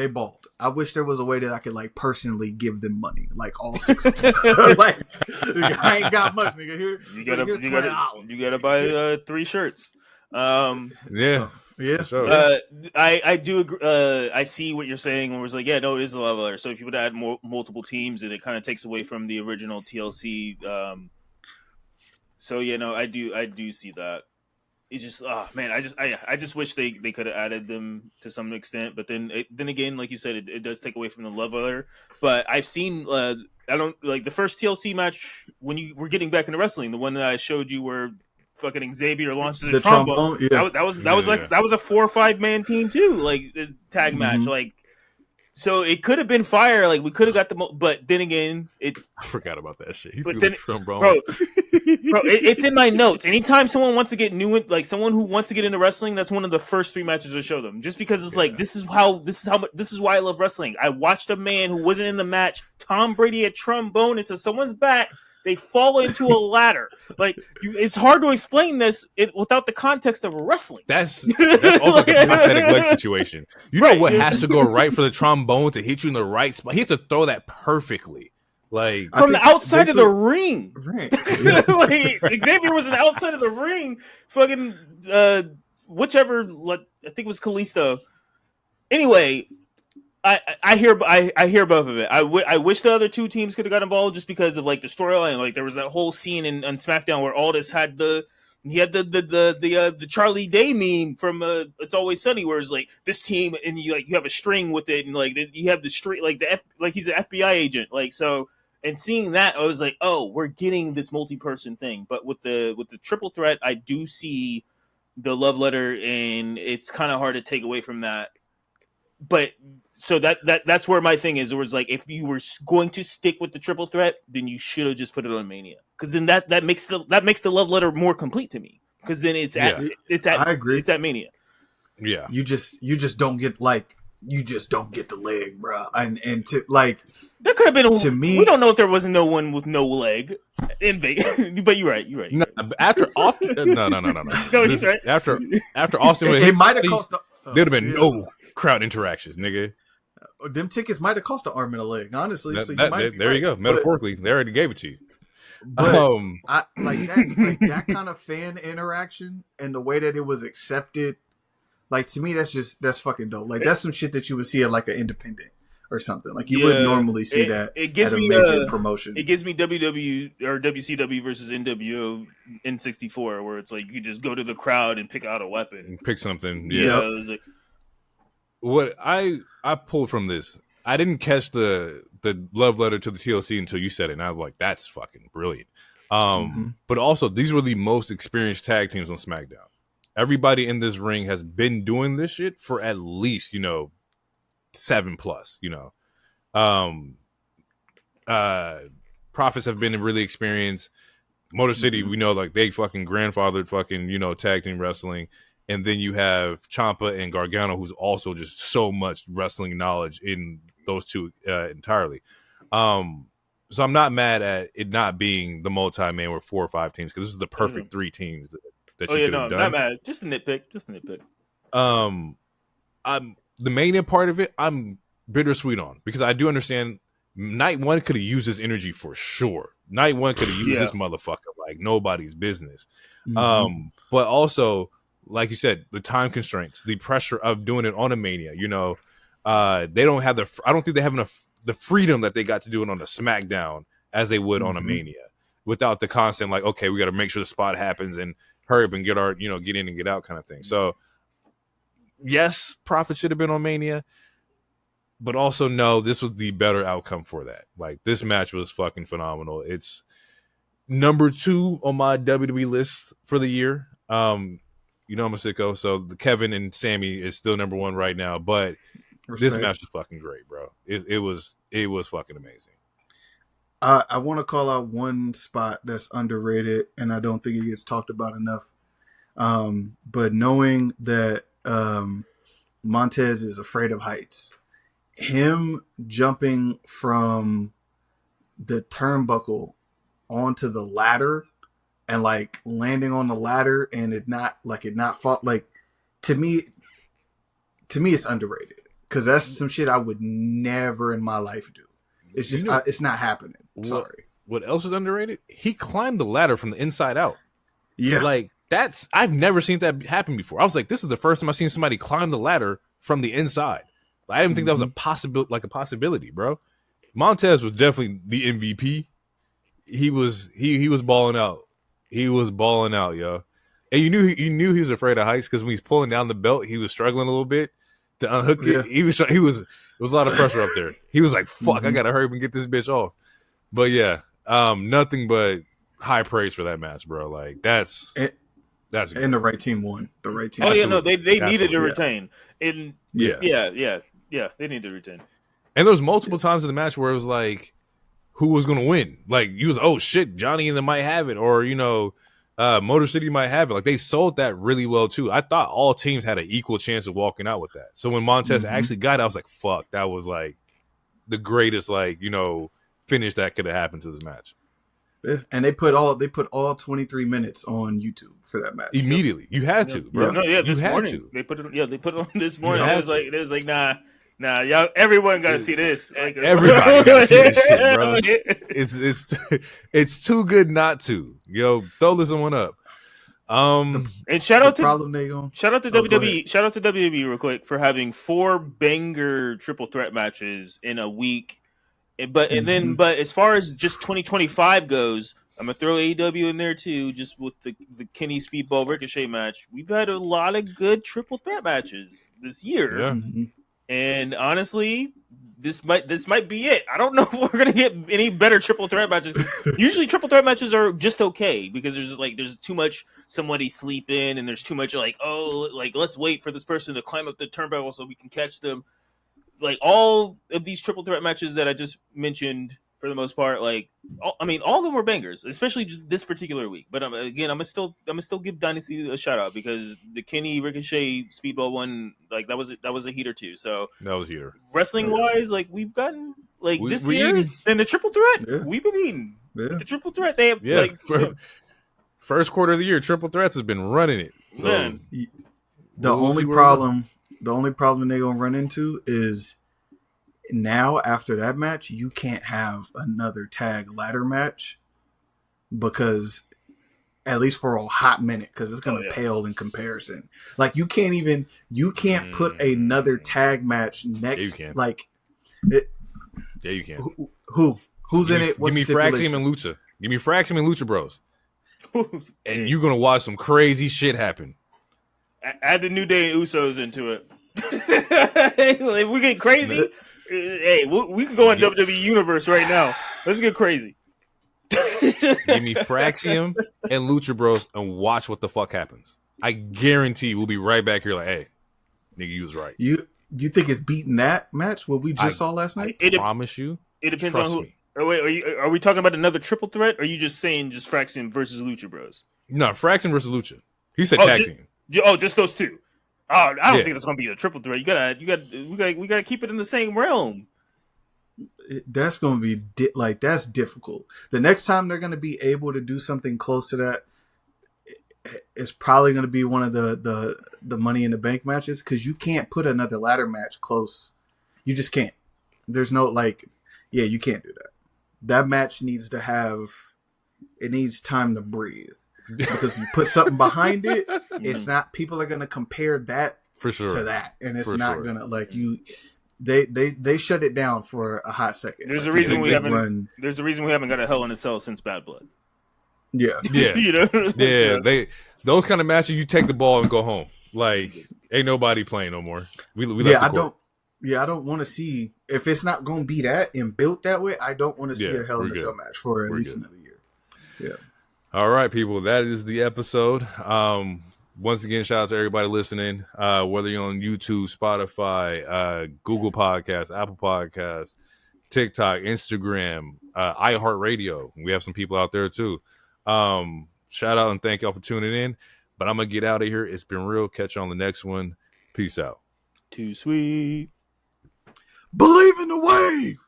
balled. I wish there was a way that I could, like, personally give them money, like all 6 of them. Like, I ain't got much, nigga. Here, you gotta buy 3 shirts. Yeah. Yeah. Sure. I do agree. I see what you're saying. Where it's like, yeah, no, it is a leveler. So if you would add multiple teams, and it kind of takes away from the original TLC. So yeah, no, I do see that. It's just, oh man, I just wish they could have added them to some extent. But then again, like you said, it does take away from the leveler. But I've seen, I don't like the first TLC match when you were getting back into wrestling, the one that I showed you where fucking Xavier launches the trombone. Yeah. That was a 4 or 5 man team too, like the tag match, like. So it could have been fire. Like, we could have got but then again, I forgot about that shit. Bro, it's in my notes. Anytime someone wants to get like someone who wants to get into wrestling, that's one of the first 3 matches I show them. Just because it's like, this is why I love wrestling. I watched a man who wasn't in the match, Tom Brady, a trombone into someone's back. They fall into a ladder. Like, it's hard to explain this without the context of wrestling. That's also like a prosthetic leg situation. You know what has to go right for the trombone to hit you in the right spot? He has to throw that perfectly. Like, from the outside of the ring. Right. Like, Xavier was on the outside of the ring. Fucking whichever, I think it was Kalisto. Anyway, I hear both of it. I wish the other 2 teams could have got involved just because of like the storyline. Like, there was that whole scene on SmackDown where Aldis had the Charlie Day meme from It's Always Sunny, where it's like this team and you have a string with it, and like you have the string like he's an FBI agent, like. So, and seeing that, I was like, oh, we're getting this multi-person thing. But with the triple threat, I do see the love letter, and it's kind of hard to take away from that. But so that's where my thing is. It was like, if you were going to stick with the triple threat, then you should have just put it on Mania, because then that makes the love letter more complete to me. Because then I agree. It's at Mania. Yeah, you just don't get the leg, bro. And to like, there could have been to me. We don't know if there wasn't no one with no leg in Vegas, but you're right. No, after Austin, no. No, he's right. After Austin, it might have cost. There'd have been no crowd interactions, nigga. Them tickets might have cost an arm and a leg, honestly. There you go. Metaphorically, they already gave it to you. But I like that kind of fan interaction and the way that it was accepted. Like, to me, that's fucking dope. Like, that's some shit that you would see at like an independent or something. Like, you wouldn't normally see that at a major promotion. It gives me WW or WCW versus NWO N64, where it's like you just go to the crowd and pick out a weapon and pick something. Yeah. It was like, what I pulled from this, I didn't catch the love letter to the TLC until you said it, and I was like, that's fucking brilliant. But also, these were the most experienced tag teams on SmackDown. Everybody in this ring has been doing this shit for at least, 7+, Profits have been really experienced. Motor City, we know, like, they fucking grandfathered fucking, tag team wrestling. And then you have Ciampa and Gargano, who's also just so much wrestling knowledge in those 2 entirely. So I'm not mad at it not being the multi-man with 4 or 5 teams, because this is the perfect 3 teams that you could have done. Not mad. Just a nitpick. The Mania part of it, I'm bittersweet on, because I do understand Night 1 could have used his energy for sure. Night 1 could have used this motherfucker like nobody's business. But also, like you said, the time constraints, the pressure of doing it on a Mania, they don't have I don't think they have enough the freedom that they got to do it on a SmackDown as they would on a Mania, without the constant, like, okay, we got to make sure the spot happens and hurry up and get our, get in and get out kind of thing. So yes, Profit should have been on Mania, but also no, this was the better outcome for that. Like, this match was fucking phenomenal. number 2 on my WWE list for the year. You know I'm a sicko, so the Kevin and Sammy is still number 1 right now. But this match was fucking great, bro. It was fucking amazing. I want to call out one spot that's underrated, and I don't think it gets talked about enough. But knowing that Montez is afraid of heights, him jumping from the turnbuckle onto the ladder and like landing on the ladder and it not fall, like to me it's underrated because that's some shit I would never in my life do. It's just it's not happening. Sorry. What else is underrated? He climbed the ladder from the inside out. Yeah, like I've never seen that happen before. I was like, this is the first time I've seen somebody climb the ladder from the inside. I didn't think that was a possibility, bro. Montez was definitely the MVP. He was balling out. He was balling out, yo. And you knew he was afraid of heights because when he's pulling down the belt, he was struggling a little bit to unhook it. It was a lot of pressure up there. He was like, fuck, I gotta hurry up and get this bitch off. But yeah, nothing but high praise for that match, bro. Like that's good. And the right team won. The right team. Oh yeah, no, they needed to retain. And yeah, they needed to retain. And there was multiple times in the match where it was like, who was going to win? Like, you was, oh shit, Johnny and them might have it, or Motor City might have it. Like, they sold that really well too. I thought all teams had an equal chance of walking out with that. So when Montez actually got it, I was like, fuck, that was like the greatest finish that could have happened to this match. And they put all 23 minutes on YouTube for that match. Immediately, you had to, bro. No, this morning they put it. Yeah, they put it on this morning. It was like, nah, y'all, everyone got to see this. Like, everybody got to see this shit, bro. It's too good not to. Throw this one up. And shout out to WWE. Shout out to WWE real quick for having 4 banger triple threat matches in a week. But as far as just 2025 goes, I'm gonna throw AEW in there too, just with the Kenny Speedball Ricochet match. We've had a lot of good triple threat matches this year. Yeah. And honestly, this might be it. I don't know if we're gonna get any better triple threat matches. Usually, triple threat matches are just okay because there's too much somebody sleeping and there's too much let's wait for this person to climb up the turnbuckle so we can catch them. Like all of these triple threat matches that I just mentioned, for the most part, all of them were bangers, especially this particular week. But again, I'm gonna still give Dynasty a shout out because the Kenny Ricochet Speedball one, that was a heater too. So that was a heater. Wrestling wise, we've gotten this year and the triple threat. We've been eating the triple threat. They have first quarter of the year, triple threats has been running it. So man. The only problem they're gonna run into is now after that match, you can't have another tag ladder match because at least for a hot minute, because it's gonna pale in comparison. Like you can't put another tag match next. Yeah, you can. Who's in it? What's give me Fraxium and Lucha. Give me Fraxium and Lucha Bros. And you're gonna watch some crazy shit happen. Add the New Day Usos into it. If we get crazy, hey, we can go on WWE Universe right now. Let's get crazy. Give me Fraxium and Lucha Bros and watch what the fuck happens. I guarantee we'll be right back here like, hey, nigga, you was right. You think it's beating that match what we just saw last night? I promise you. It depends on who. Wait, are we talking about another triple threat? Or are you just saying just Fraxium versus Lucha Bros? No, Fraxium versus Lucha. He said tag team. Just those two. Oh, I don't think that's gonna be a triple threat. We gotta keep it in the same realm. That's gonna be that's difficult. The next time they're gonna be able to do something close to that, it's probably gonna be one of the Money in the Bank matches because you can't put another ladder match close. You just can't. There's no you can't do that. That match needs time to breathe. Because you put something behind it, it's not. People are gonna compare that for sure to that, and it's not gonna They shut it down for a hot second. There's a reason we haven't. There's a reason we haven't got a Hell in a Cell since Bad Blood. Yeah. Those kind of matches, you take the ball and go home. Ain't nobody playing no more. I don't want to see if it's not gonna be that and built that way. I don't want to see a Hell in a Cell match for at least another year. Yeah. All right, people. That is the episode. Once again, shout out to everybody listening. Whether you're on YouTube, Spotify, Google Podcasts, Apple Podcasts, TikTok, Instagram, iHeartRadio. We have some people out there too. Shout out and thank y'all for tuning in. But I'm gonna get out of here. It's been real. Catch you on the next one. Peace out. Too sweet. Believe in the wave.